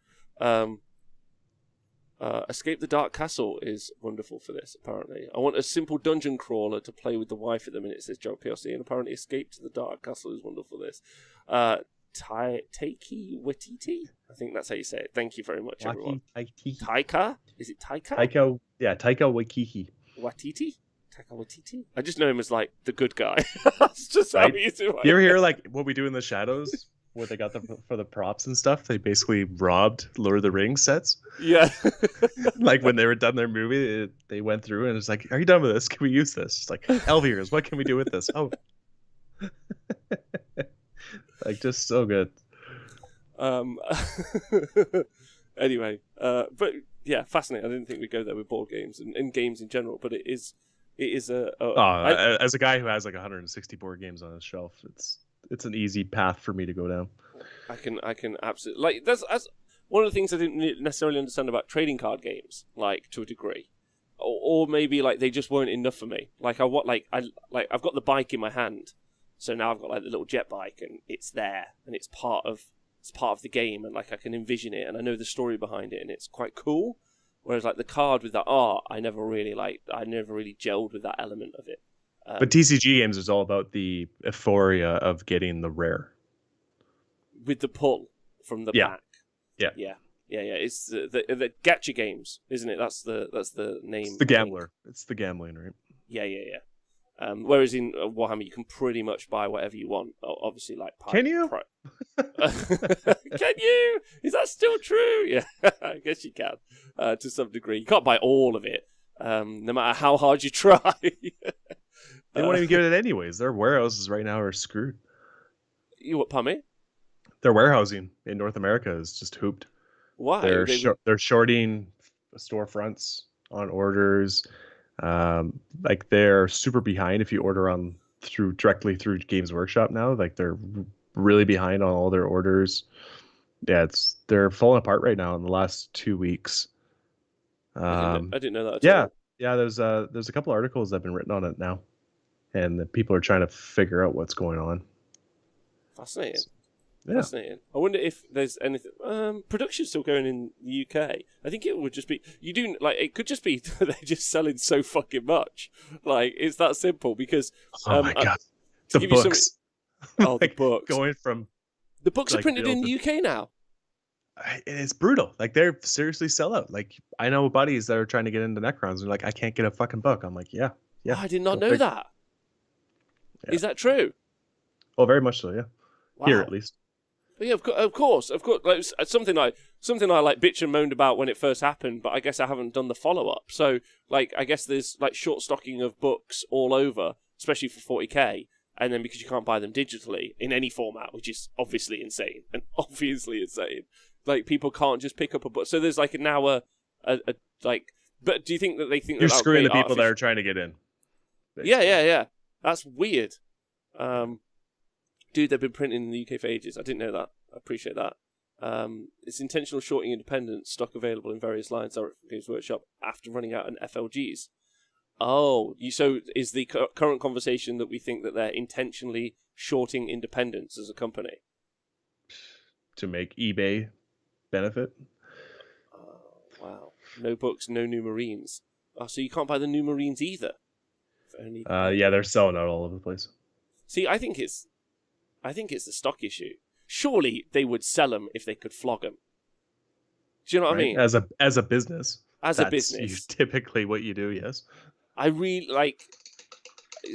Escape the Dark Castle is wonderful for this, apparently. I want a simple dungeon crawler to play with the wife at the minute, says Joe PLC, and apparently Escape to the Dark Castle is wonderful for this. Taiki Watiti? I think that's how you say it. Thank you very much, everyone. Taika? Is it Taika? Taika Waititi. Watiti? Taika Watiti? I just know him as, like, the good guy. That's just how he is. You ever hear, like, what we do in the shadows? Where they got for the props and stuff, they basically robbed Lord of the Rings sets. Yeah. Like when they were done their movie, they went through and it's like, "Are you done with this? Can we use this?" It's like, "Elviers, what can we do with this?" Oh, like just so good. Anyway, but yeah, fascinating. I didn't think we'd go there with board games and games in general, but it is as a guy who has like 160 board games on his shelf, it's an easy path for me to go down. I can absolutely, like, that's one of the things I didn't necessarily understand about trading card games, like, to a degree, or maybe like they just weren't enough for me. Like I've got the bike in my hand, so now I've got like the little jet bike, and it's there, and it's part of the game, and like I can envision it, and I know the story behind it, and it's quite cool. Whereas like the card with that art, I never really gelled with that element of it. But TCG games is all about the euphoria of getting the rare. With the pull from the back. Yeah. It's the gacha games, isn't it? That's the name. It's the gambler. It's the gambling, right? Yeah. Whereas in Warhammer, you can pretty much buy whatever you want. Obviously, like can you? Can you? Is that still true? Yeah, I guess you can to some degree. You can't buy all of it, no matter how hard you try. They won't even give it anyways. Their warehouses right now are screwed. You what, pardon me? Their warehousing in North America is just hooped. Why? They're shorting storefronts on orders. Like they're super behind if you order directly through Games Workshop now. Like they're really behind on all their orders. Yeah, they're falling apart right now in the last 2 weeks. I didn't know that at all. Yeah. There's a couple articles that have been written on it now, and the people are trying to figure out what's going on. Fascinating. Yeah. Fascinating. I wonder if there's anything. Production's still going in the UK. I think it would just be it could just be they're just selling so fucking much. Like it's that simple because. Oh my god, the books. The books. Going from the books are printed in the UK now. It's brutal. Like they're seriously sell out. Like I know buddies that are trying to get into Necrons and they're like, I can't get a fucking book. I'm like, yeah. Oh, I did not know that. Yeah. Is that true? Oh, very much so. Yeah. Wow. Here at least. But yeah, of course. Like, something I like bitch and moaned about when it first happened, but I guess I haven't done the follow up. So like, I guess there's like short stocking of books all over, especially for 40k, and then because you can't buy them digitally in any format, which is obviously insane. Like people can't just pick up a book. So there's like now a like. But do you think that they think you're that screwing the people that are trying to get in? Basically. Yeah. That's weird. Dude, they've been printing in the UK for ages. I didn't know that. I appreciate that. It's intentional shorting independence, stock available in various lines direct from Games Workshop after running out in FLGs. Oh, so is the current conversation that we think that they're intentionally shorting independence as a company? To make eBay benefit? Wow. No books, no new Marines. Oh, so you can't buy the new Marines either? Yeah, they're selling out all over the place. See, I think it's the stock issue. Surely they would sell them if they could flog them. Do you know what I mean? As a business. As a business. Typically what you do, yes. I really like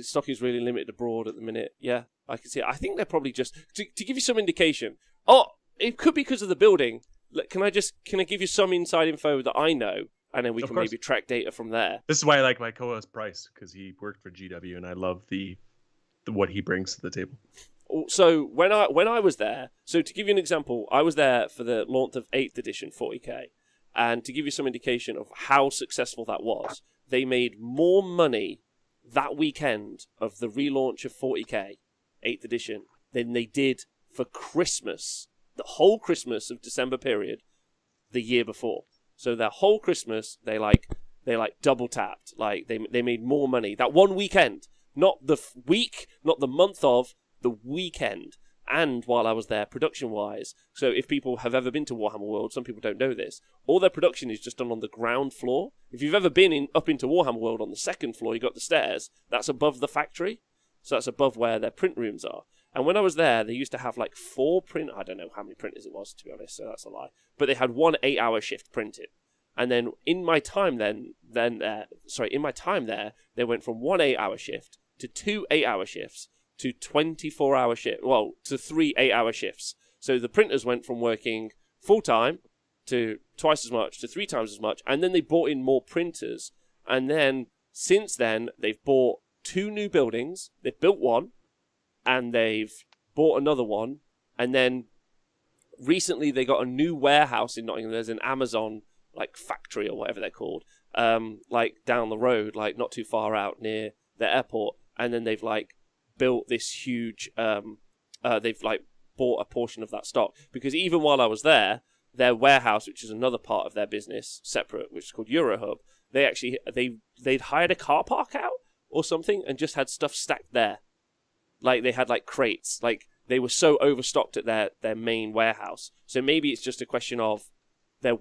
stock is really limited abroad at the minute. Yeah, I can see it. I think they're probably just to give you some indication. Oh, it could be because of the building. Can I give you some inside info that I know, and then we can maybe track data from there. This is why I like my co-host Price, because he worked for GW, and I love the what he brings to the table. So when I was there, so to give you an example, I was there for the launch of 8th edition 40k, and to give you some indication of how successful that was, they made more money that weekend of the relaunch of 40k 8th edition than they did for Christmas, the whole Christmas of December period, the year before. So their whole Christmas, they double tapped, like they made more money that one weekend, not the week, not the month of, the weekend. And while I was there, production-wise, so if people have ever been to Warhammer World, some people don't know this, all their production is just done on the ground floor. If you've ever been up into Warhammer World on the second floor, you got the stairs, that's above the factory, so that's above where their print rooms are. And when I was there, they used to have like 4 I don't know how many printers it was, to be honest, so that's a lie. But they had 1 8-hour shift printed. And then in my time there, they went from 1 8-hour shift to 2 8-hour shifts to 24-hour shift, to 3 8-hour shifts. So the printers went from working full-time to twice as much to 3 times as much, and then they bought in more printers. And then, since then, they've bought 2 new buildings, they've built one, and they've bought another one, and then recently they got a new warehouse in Nottingham. There's an Amazon factory or whatever they're called, down the road, not too far out near the airport, and then they've built this huge they've bought a portion of that stock, because even while I was there, their warehouse, which is another part of their business separate, which is called Eurohub, they'd hired a car park out or something and just had stuff stacked there. They had crates, they were so overstocked at their main warehouse. So maybe it's just a question of they're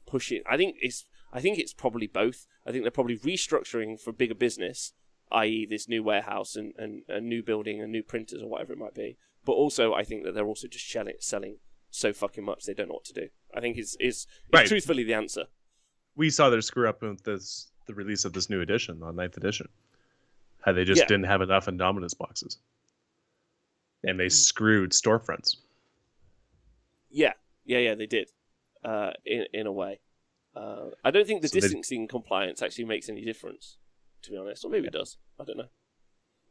pushing. I think it's probably both. I think they're probably restructuring for bigger business, i.e. this new warehouse and a new building and new printers or whatever it might be. But also I think that they're also just selling so fucking much they don't know what to do. I think is right. Truthfully the answer. We saw their screw up with the release of this new edition on 9th edition. How they just didn't have enough Indominus boxes. And they screwed storefronts. Yeah, they did. In a way. I don't think the distancing compliance actually makes any difference, to be honest. Or maybe it does. I don't know.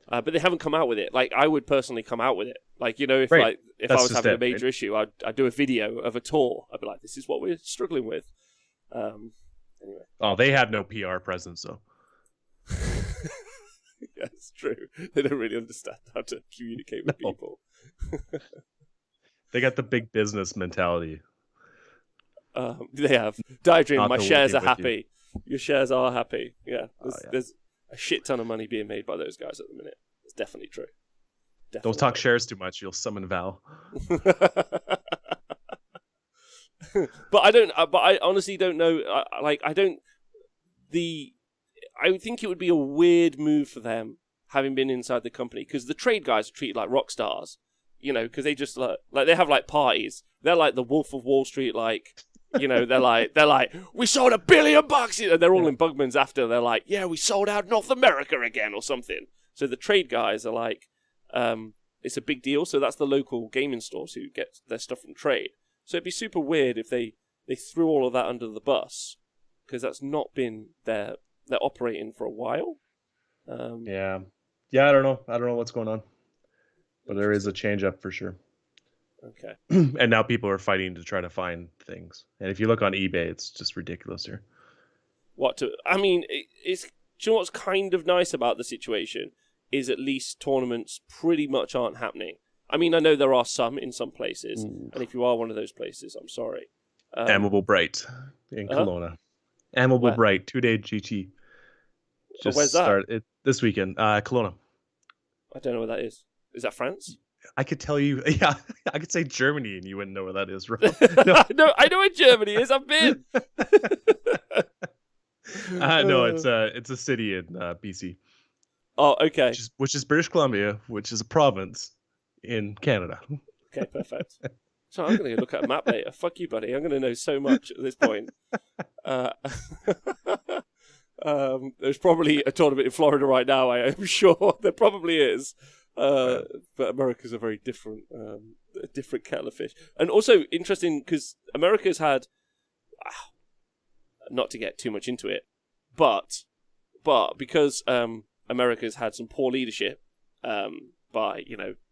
But they haven't come out with it. I would personally come out with it. If I was having a major issue, I'd do a video of a tour. I'd be like, this is what we're struggling with. Anyway. Oh, they have no PR presence, though. Yeah, it's true. They don't really understand how to communicate with people. They got the big business mentality. They have. Diedream, my shares are happy. Your shares are happy. Yeah. There's a shit ton of money being made by those guys at the minute. It's definitely true. Don't talk shares too much. You'll summon Val. But I honestly don't know. I think it would be a weird move for them, having been inside the company, because the trade guys are treated like rock stars, because they just they have parties. They're like the Wolf of Wall Street, they're like, we sold $1 billion, and they're all in Bugman's after. They're like, yeah, we sold out North America again or something. So the trade guys are it's a big deal. So that's the local gaming stores who get their stuff from trade. So it'd be super weird if they threw all of that under the bus, because that's not been they're operating for a while. Yeah, I don't know what's going on, but there is a change up for sure. Okay. And now people are fighting to try to find things. And if you look on eBay, it's just ridiculous here. It's, do you know what's kind of nice about the situation is at least tournaments pretty much aren't happening. I mean, I know there are some in some places, and if you are one of those places, I'm sorry. Amable Bright in Kelowna. Amable Bright 2-day GT. Just where's that? Started this weekend. Kelowna. I don't know where that is. Is that France? I could tell you, yeah, I could say Germany and you wouldn't know where that is, Rob. No, I know where Germany is. I've been. No, it's a city in BC. Oh, okay. Which is British Columbia, which is a province in Canada. Okay, perfect. So I'm going to look at a map later. Fuck you, buddy. I'm going to know so much at this point. There's probably a tournament in Florida right now, I am sure. There probably is. But America's a very different kettle of fish. And also interesting because America's had, not to get too much into it, but because America's had some poor leadership by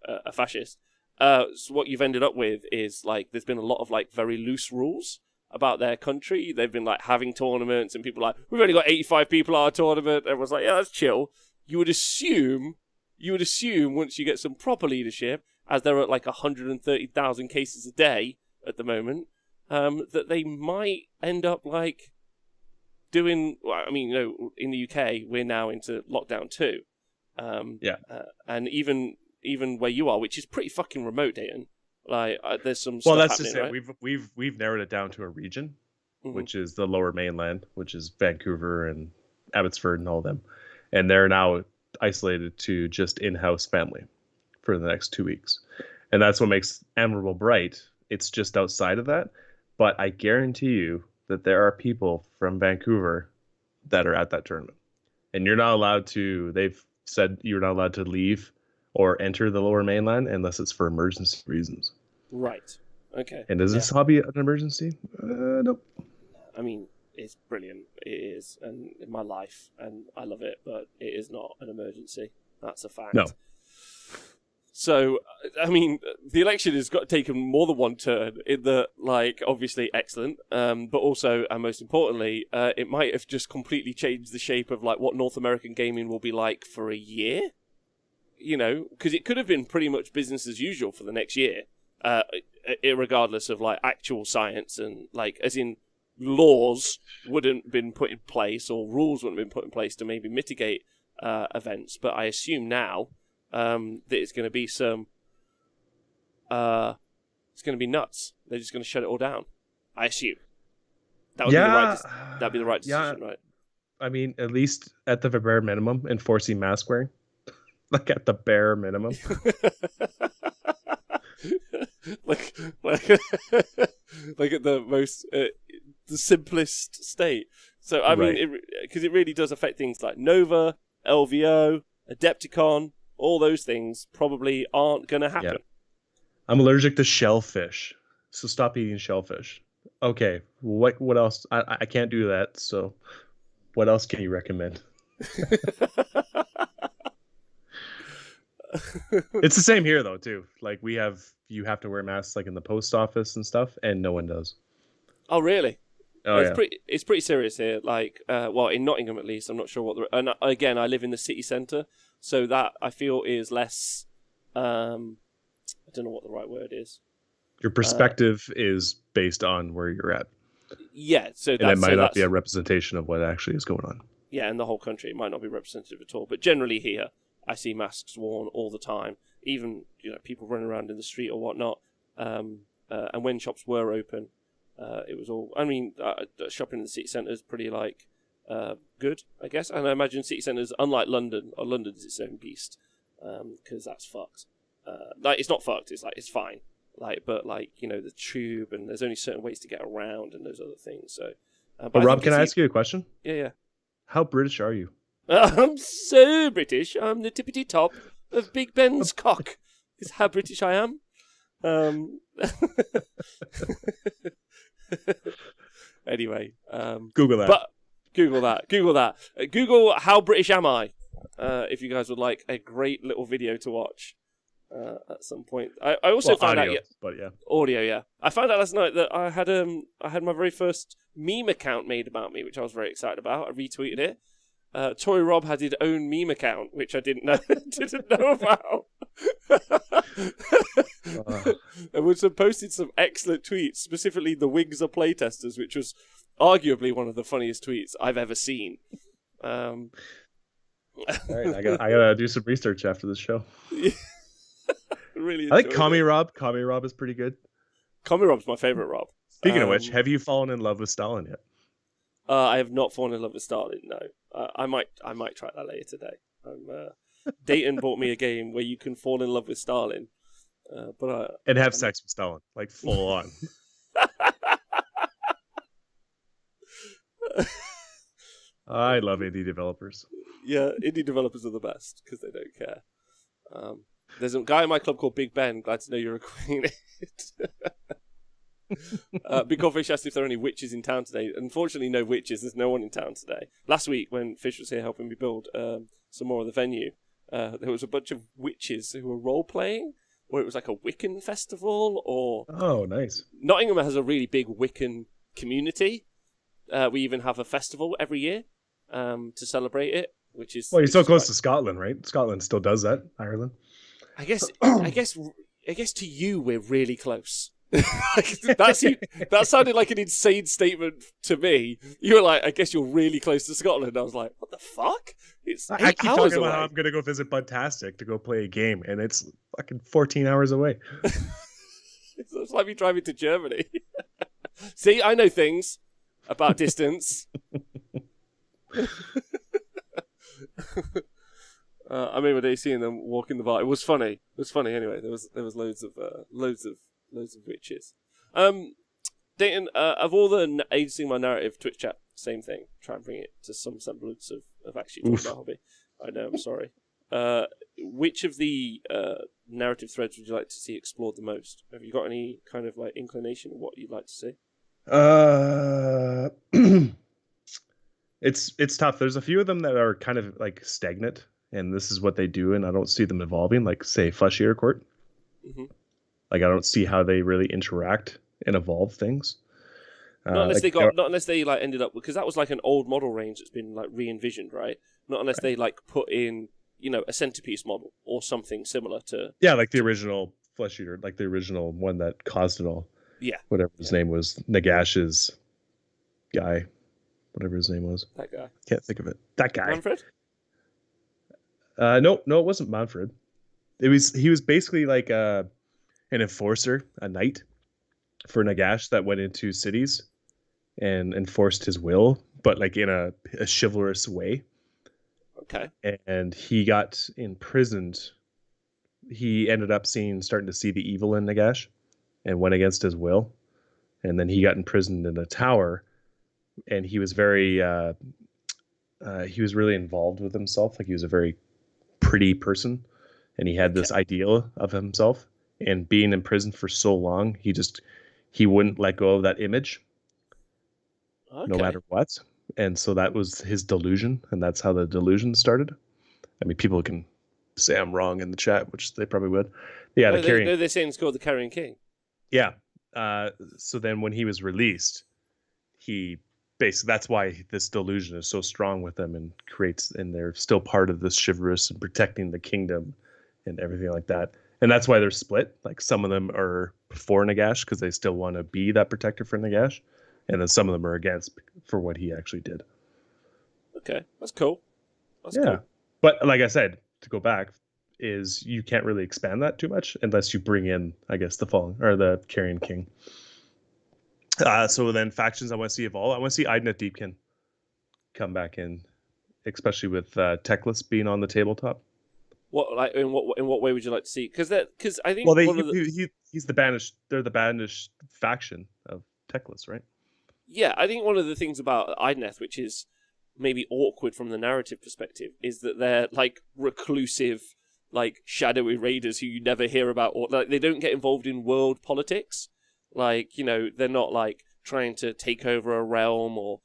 a fascist. So what you've ended up with is like there's been a lot of like very loose rules about their country. They've been like having tournaments and people are like, we've only got 85 people at our tournament. Everyone's like, yeah, that's chill. You would assume once you get some proper leadership, as there are like 130,000 cases a day at the moment, that they might end up like doing. Well, I mean, in the UK we're now into lockdown 2. And even where you are, which is pretty fucking remote, Dayton. Like, there's some stuff that's happening, just it. Right? We've narrowed it down to a region, which is the Lower Mainland, which is Vancouver and Abbotsford and all of them, and they're now isolated to just in-house family for the next 2 weeks, and that's what makes Admirable Bright. It's just outside of that, but I guarantee you that there are people from Vancouver that are at that tournament, and you're not allowed to. They've said you're not allowed to leave or enter the Lower Mainland unless it's for emergency reasons. Right. Okay. And is this hobby an emergency? Nope. I mean, it's brilliant. It is, and in my life, and I love it, but it is not an emergency. That's a fact. No. So, I mean, the election has got taken more than one turn in the, like, obviously excellent, but also, and most importantly, it might have just completely changed the shape of, like, what North American gaming will be like for a year. Because it could have been pretty much business as usual for the next year, irregardless of, like, actual science and, like, as in laws wouldn't have been put in place or rules wouldn't have been put in place to maybe mitigate events. But I assume now that it's going to be it's going to be nuts. They're just going to shut it all down. I assume that'd be the right decision, right? I mean, at least at the bare minimum, enforcing mask wearing, like at the bare minimum. like at the most the simplest state. So I mean, because it really does affect things like Nova, LVO, Adepticon. All those things probably aren't going to happen. Yeah. I'm allergic to shellfish, so stop eating shellfish. Okay, what else? I can't do that. So, what else can you recommend? It's the same here though too. Like you have to wear masks like in the post office and stuff, and no one does. Oh really? Oh yeah. It's pretty serious here. Like, well, in Nottingham at least, I'm not sure what. And again, I live in the city centre, so that I feel is less. I don't know what the right word is. Your perspective is based on where you're at. Yeah, so and it might not be a representation of what actually is going on. Yeah, in the whole country, it might not be representative at all. But generally here, I see masks worn all the time. Even people running around in the street or whatnot. And when shops were open, it was all. I mean, shopping in the city centre is pretty good, I guess. And I imagine city centres, unlike London, or London's its own beast, because that's fucked. It's not fucked. It's it's fine. But the tube, and there's only certain ways to get around, and those other things. So, but Rob, can I ask you a question? Yeah. How British are you? I'm so British. I'm the tippity top of Big Ben's cock. is how British I am. Anyway, Google that. But Google that. Google how British am I? If you guys would like a great little video to watch at some point. I also found audio, out, but yeah, audio. Yeah, I found out last night that I had my very first meme account made about me, which I was very excited about. I retweeted it. Toy Rob had his own meme account, which I didn't know about. And was posted some excellent tweets, specifically the Wigs are playtesters, which was arguably one of the funniest tweets I've ever seen. All right, I gotta do some research after this show. Really, I like Commie Rob. Commie Rob is pretty good. Commie Rob's my favorite Rob. Speaking of which, have you fallen in love with Stalin yet? I have not fallen in love with Stalin. No, I might try that later today. Dayton bought me a game where you can fall in love with Stalin, and have sex with Stalin, like full on. I love indie developers. Yeah, indie developers are the best because they don't care. There's a guy in my club called Big Ben. Glad to know you're acquainted. Big Fish asked if there are any witches in town today. Unfortunately, no witches. There's no one in town today. Last week, when Fish was here helping me build some more of the venue, there was a bunch of witches who were role-playing, or it was like a Wiccan festival, or... Oh, nice. Nottingham has a really big Wiccan community. We even have a festival every year to celebrate it, which is... Well, you're so close to Scotland, right? Scotland still does that. Ireland. I guess to you we're really close. That sounded like an insane statement to me. You were like, I guess you're really close to Scotland. I was like, what the fuck? It's I keep talking about how I'm going to go visit Budtastic to go play a game, and it's fucking 14 hours away. It's like me driving to Germany. See, I know things about distance. I remember day seeing them walking the bar. It was funny. Anyway. There was loads of witches. Dayton, of all the agency my narrative Twitch chat, same thing. Try and bring it to some semblance of actually talking about hobby. I know. I'm sorry. Which of the narrative threads would you like to see explored the most? Have you got any kind of like inclination of what you'd like to see? It's tough. There's a few of them that are kind of like stagnant, and this is what they do, and I don't see them evolving. Like say Flesh Eater Court. Mm-hmm. Like I don't see how they really interact and evolve things. Not unless they like ended up, because that was like an old model range that's been like re-envisioned, right? Not unless they like put in, a centerpiece model or something similar to. Yeah, like the original Flesh Eater, like the original one that caused it all. Yeah. Whatever his name was, Nagash's guy, whatever his name was. That guy. Can't think of it. That guy. Manfred? No, it wasn't Manfred. He was basically like an enforcer, a knight for Nagash that went into cities and enforced his will, but like in a chivalrous way. Okay. And he got imprisoned. He ended up starting to see the evil in Nagash and went against his will. And then he got imprisoned in a tower, and he was very he was really involved with himself. Like he was a very pretty person, and he had this ideal of himself, and being in prison for so long, he wouldn't let go of that image, no matter what. And so that was his delusion, and that's how the delusion started. I mean, people can say I'm wrong in the chat, which they probably would. Yeah, they're saying it's called the Carrion King. Yeah. So then when he was released, that's why this delusion is so strong with them, and they're still part of this chivalrous and protecting the kingdom and everything like that. And that's why they're split. Like some of them are for Nagash because they still want to be that protector for Nagash, and then some of them are against for what he actually did. Okay, that's cool. Cool. But like I said, to go back, is you can't really expand that too much unless you bring in, I guess, the Fallen or the Carrion King. So then factions I want to see evolve. I want to see Idna Deepkin come back in, especially with Teclis being on the tabletop. What in what way would you like to see? Because I think he's the banished. They're the banished faction of Teclis, right? Yeah, I think one of the things about Idneth, which is maybe awkward from the narrative perspective, is that they're like reclusive. like shadowy raiders who you never hear about, or like they don't get involved in world politics. Like, you know, they're not like trying to take over a realm or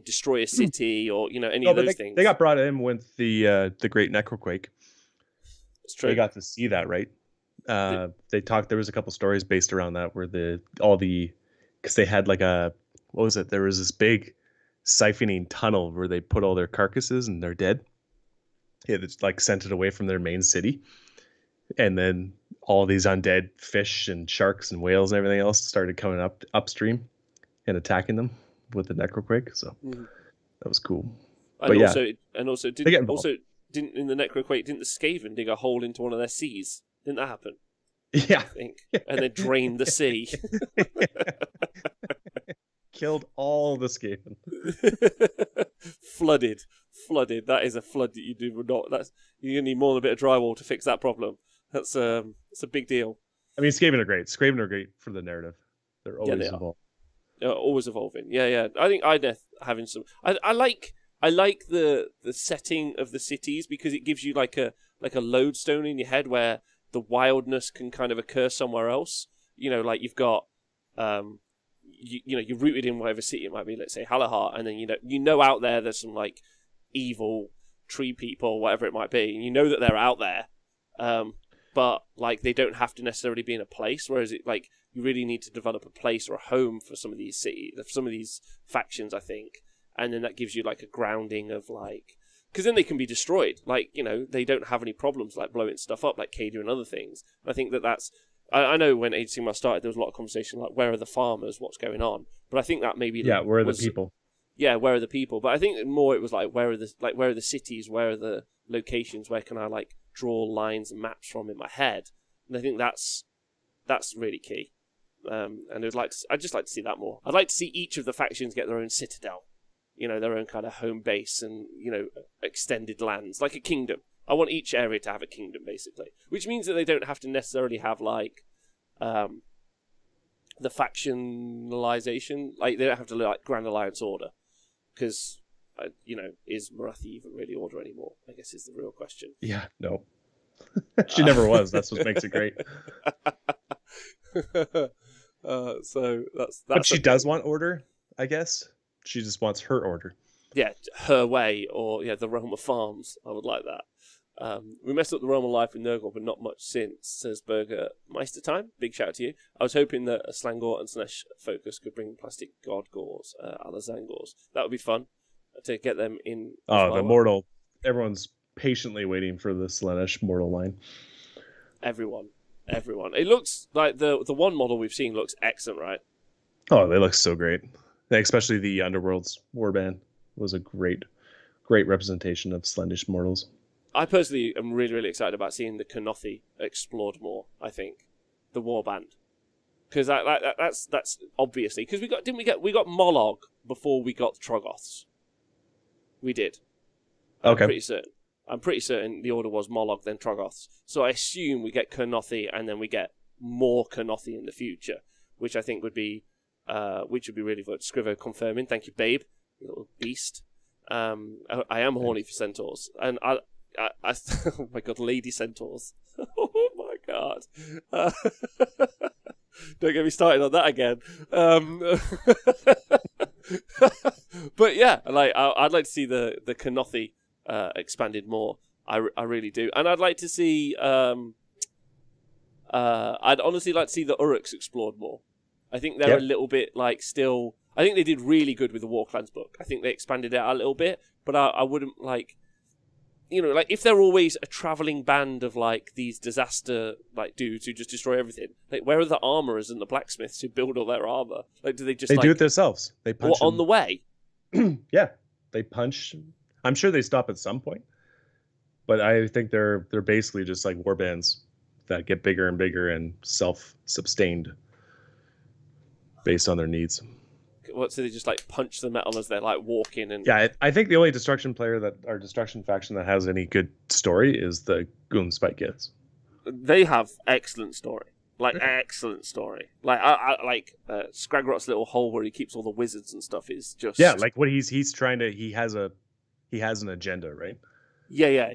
destroy a city or, you know, any of those things. They got brought in with the Great Necroquake. It's true. They got to see that, right? They talked. There was a couple stories based around that where because they had like what was it? There was this big siphoning tunnel where they put all their carcasses and they're dead. It's like sent it away from their main city, and then all these undead fish and sharks and whales and everything else started coming upstream and attacking them with the Necroquake. So that was cool. Didn't in the Necroquake, didn't the Skaven dig a hole into one of their seas? Didn't that happen? Yeah, I think, and then drain the sea. Killed all the Skaven. Flooded. That is a flood that you do not. You're gonna need more than a bit of drywall to fix that problem. It's a big deal. I mean, Skaven are great. Skaven are great for the narrative. They're always involved. They're always evolving. Yeah. I think Ideth having some. I like the setting of the cities because it gives you like a lodestone in your head where the wildness can kind of occur somewhere else. You know, like you've got, you're rooted in whatever city it might be. Let's say Halahar, and then you know out there's some like evil tree people, whatever it might be, and you know that they're out there. But like they don't have to necessarily be in a place. Whereas it like you really need to develop a place or a home for some of these cities, for some of these factions, I think, and then that gives you like a grounding of like. Because then they can be destroyed. Like, you know, they don't have any problems like blowing stuff up like Cadia and other things. I think that's... I know when Age of Sigmar started, there was a lot of conversation like, where are the farmers? What's going on? But I think that maybe... Yeah, where are the people? Yeah, where are the people? But I think more it was like, where are the cities? Where are the locations? Where can I like draw lines and maps from in my head? And I think that's really key. And I'd just like to see that more. I'd like to see each of the factions get their own citadel. You know, their own kind of home base and, you know, extended lands, like a kingdom. I want each area to have a kingdom, basically. Which means that they don't have to necessarily have, like, the factionalization. Like, they don't have to, like, Grand Alliance order. Because, you know, is Marathi even really order anymore? I guess is the real question. Yeah, no. She never was. That's what makes it great. So that's but she does want order, I guess. She just wants her order. Yeah, her way, or the realm of farms. I would like that. We messed up the realm of life in Nurgle, but not much since, says Burger Meister Time. Big shout out to you. I was hoping that a Slangor and Slanesh focus could bring plastic god gores, a la Zangors. That would be fun to get them in. Oh, the mortal. Everyone's patiently waiting for the Slanesh mortal line. Everyone. It looks like the one model we've seen looks excellent, right? Oh, they look so great. Especially the Underworld's warband was a great representation of Slaanesh mortals. I personally am really, really excited about seeing the Kenothi explored more. I think the warband, because that's obviously because we got Mollog before we got the Troggoths. We did. Okay. I'm pretty certain the order was Mollog then Troggoths. So I assume we get Kenothi and then we get more Kenothi in the future, which I think would be really good. Scrivo confirming. Thank you, babe. Little beast. I am horny for centaurs, and I oh my god, lady centaurs. Oh my god. Don't get me started on that again. But yeah, like I'd like to see the Kenothi expanded more. I really do, and I'd like to see. I'd honestly like to see the Uruks explored more. I think they're a little bit like still. I think they did really good with the War Clans book. I think they expanded it out a little bit, but I wouldn't like. You know, like if they're always a traveling band of like these disaster like dudes who just destroy everything. Like, where are the armorers and the blacksmiths who build all their armor? Like, do they just? They do it themselves. They punch on the way. Yeah, they punch. I'm sure they stop at some point, but I think they're basically just like war bands that get bigger and bigger and self-sustained based on their needs. What, so they just like punch the metal as they're like walking and... Yeah, I think the only destruction destruction faction that has any good story is the Goon Spike Kids. They have excellent story. Like, excellent story. Like, I like Scragrot's little hole where he keeps all the wizards and stuff is just... Yeah, like what he's trying to... He has an agenda, right? Yeah.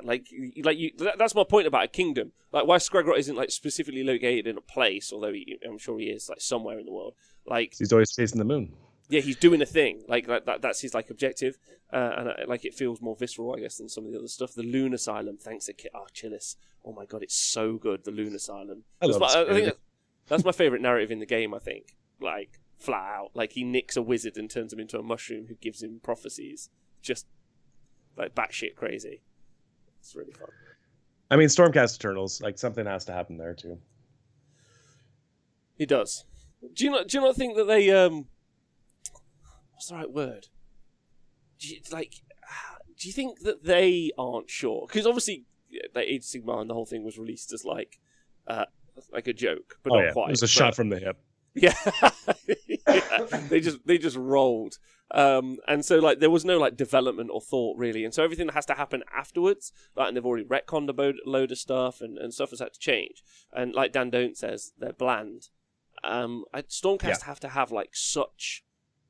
Like you. That's my point about a kingdom. Like why Skregrot isn't like specifically located in a place, although I'm sure he is like somewhere in the world. Like He's always chasing the moon. yeah, he's doing a thing. Like that's his like objective, and like it feels more visceral, I guess, than some of the other stuff. The Loon Asylum, thanks to Chillis. Oh my god, it's so good. The Loon Asylum. I think that's my favorite narrative in the game. I think like flat out, like he nicks a wizard and turns him into a mushroom who gives him prophecies. Just like batshit crazy. It's really fun. I mean, Stormcast Eternals, like something has to happen there too. It does. Do you not think that they what's the right word? Do you think that they aren't sure? Because obviously, Age of Sigmar and the whole thing was released as like a joke, but not quite. It was a shot from the hip. Yeah, they just rolled, and so like there was no like development or thought really, and so everything that has to happen afterwards, like, and they've already retconned a load of stuff, and stuff has had to change, and like Dan Don't says, they're bland. Stormcast have to have like such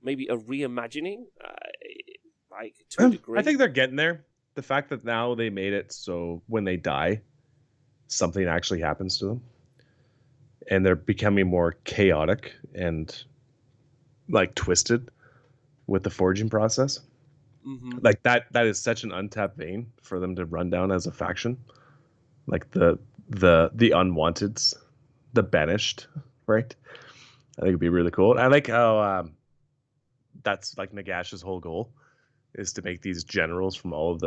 maybe a reimagining, like to a degree. I think they're getting there. The fact that now they made it so when they die, something actually happens to them, and they're becoming more chaotic and like twisted with the forging process. Mm-hmm. Like that is such an untapped vein for them to run down as a faction. Like the unwanteds, the banished, right? I think it'd be really cool. I like how that's like Nagash's whole goal is to make these generals from all of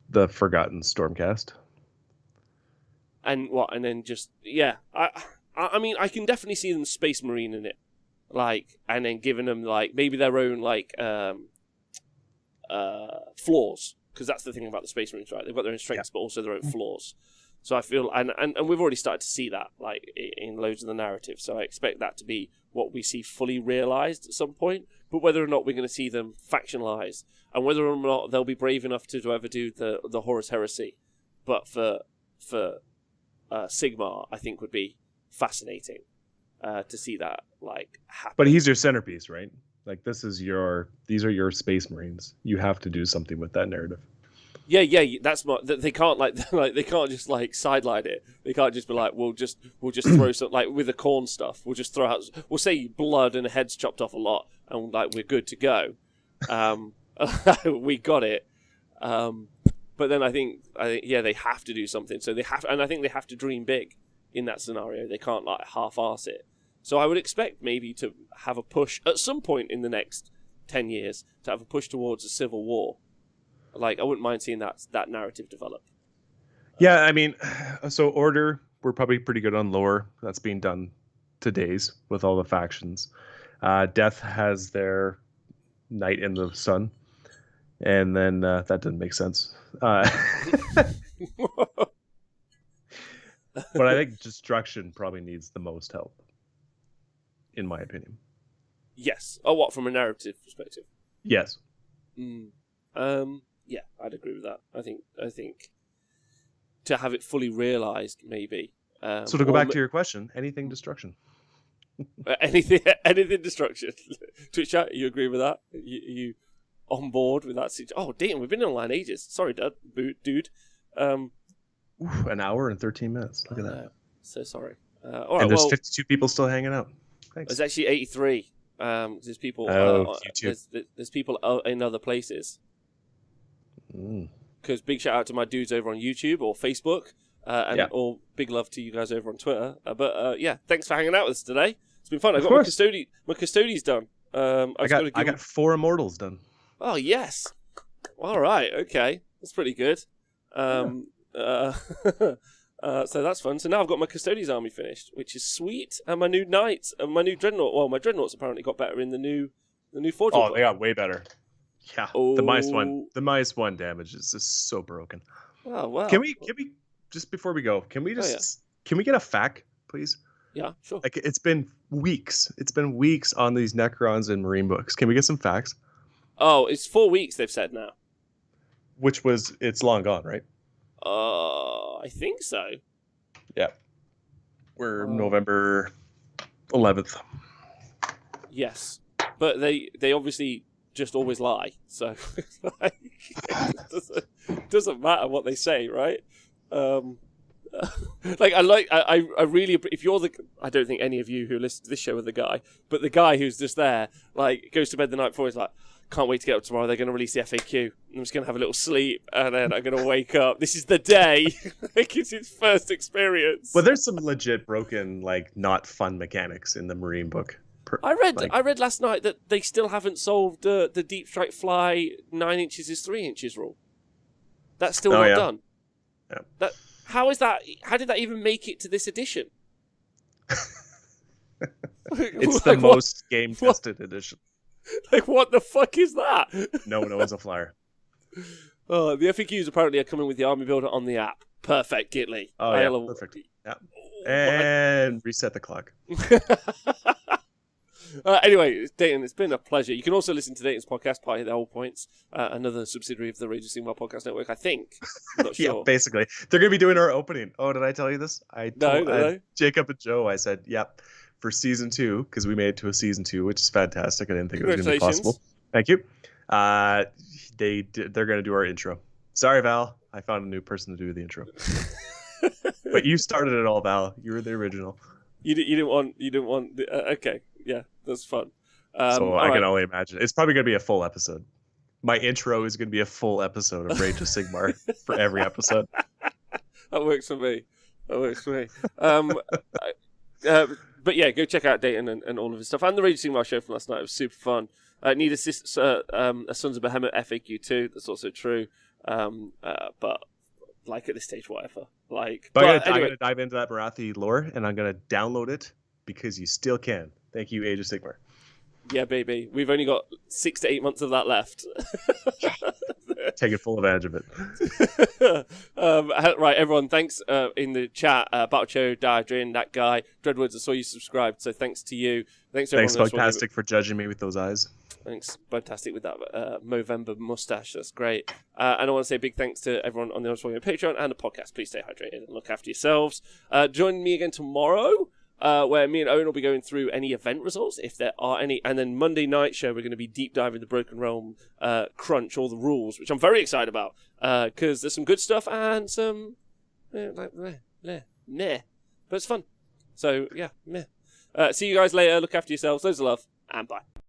the forgotten Stormcast. And then just I mean I can definitely see them Space Marine in it, like, and then giving them like maybe their own like flaws, because that's the thing about the Space Marines, right? They've got their own strengths, but also their own flaws. So I feel, and we've already started to see that, like, in loads of the narrative. So I expect that to be what we see fully realized at some point. But whether or not we're going to see them factionalized, and whether or not they'll be brave enough to ever do the Horus Heresy, but for Sigmar, I think would be fascinating to see that like happen. But he's your centerpiece, right? Like these are your Space Marines. You have to do something with that narrative. Yeah, that's they can't they can't just like sideline it. They can't just be like, we'll just throw some, like with the corn stuff. We'll just throw out, we'll say blood and a head's chopped off a lot, and like we're good to go. We got it. But then I think they have to do something. So I think they have to dream big in that scenario. They can't like half-arse it. So I would expect maybe to have a push at some point in the next 10 years to have a push towards a civil war. Like, I wouldn't mind seeing that narrative develop. Yeah, I mean, so Order, we're probably pretty good on lore. That's being done to days with all the factions. Death has their Night in the Sun. And then that didn't make sense. But I think Destruction probably needs the most help, in my opinion. Yes. Oh, what, from a narrative perspective? Yes. Yeah, I'd agree with that. I think to have it fully realized, maybe. So to go back to your question, anything Destruction. anything Destruction. Twitch chat, you agree with that? You on board with that? Oh, damn, we've been online ages. Sorry, dude. An hour and 13 minutes. Look at that. So sorry. All right, and there's 52 people still hanging out. Thanks. There's actually 83. There's people. There's people in other places. Because big shout out to my dudes over on YouTube or Facebook, or big love to you guys over on Twitter. But thanks for hanging out with us today. It's been fun. I got my custodies done. I got 4 Immortals done. Oh yes. All right. Okay, that's pretty good. So that's fun. So now I've got my Custodes army finished, which is sweet, and my new knights and my new dreadnought. Well, my dreadnoughts apparently got better in the new forge. Oh, they got way better. Yeah, the -1 damage is just so broken. Oh wow! Can we just before we go? Can we can we get a fact, please? Yeah, sure. Like it's been weeks. It's been weeks on these Necrons and Marine books. Can we get some facts? Oh, it's 4 weeks. They've said now. It's long gone, right? I think so. Yeah, we're November 11th. Yes, but they obviously just always lie. So like, it doesn't matter what they say, right? Like I really, if you're the, I don't think any of you who listen to this show are the guy, but the guy who's just there, like goes to bed the night before, he's like, can't wait to get up tomorrow. They're going to release the FAQ. I'm just going to have a little sleep, and then I'm going to wake up. This is the day. Like it's his first experience. But there's some legit broken, like not fun mechanics in the Marine book. I read last night that they still haven't solved the deep strike fly 9 inches is 3 inches rule. That's still not done. Yeah. How is that? How did that even make it to this edition? It's the most game tested edition. Like what the fuck is that? No one owns a flyer. Oh, the FAQs apparently are coming with the army builder on the app. Perfect, Gitley. Oh yeah, perfect. Yeah. And reset the clock. Anyway, Dayton, it's been a pleasure. You can also listen to Dayton's podcast, Party at the Whole Points, another subsidiary of the Rage of Sigmar Podcast Network, I think. I'm not sure. Yeah, basically. They're going to be doing our opening. Oh, did I tell you this? No. Jacob and Joe, I said, yep, for season 2, because we made it to a season 2, which is fantastic. I didn't think it was going to be possible. Thank you. They're going to do our intro. Sorry, Val. I found a new person to do the intro. But you started it all, Val. You were the original. You didn't want the, okay. Yeah, that's fun. So I can only imagine. It's probably going to be a full episode. My intro is going to be a full episode of Rage of Sigmar for every episode. That works for me. But yeah, go check out Dayton and all of his stuff. And the Rage of Sigmar show from last night. It was super fun. Need a Sons of Behemoth FAQ too. That's also true. But like at this stage, whatever. But I'm going to dive into that Marathi lore, and I'm going to download it because you still can. Thank you, Age of Sigmar. Yeah, baby. We've only got 6 to 8 months of that left. Taking full advantage of it. Right, everyone, thanks in the chat. Battlecho, Diadrin, that guy, Dreadwoods, I saw you subscribed, so thanks to you. Thanks, Bugtastic, for judging me with those eyes. Thanks, Bugtastic, with that Movember mustache. That's great. And I want to say a big thanks to everyone on the Patreon and the podcast. Please stay hydrated and look after yourselves. Join me again tomorrow. Where me and Owen will be going through any event results, if there are any. And then Monday night show, we're going to be deep diving the Broken Realm crunch, all the rules, which I'm very excited about. Because there's some good stuff and some, but it's fun. So, yeah, meh. See you guys later. Look after yourselves. Loads of love. And bye.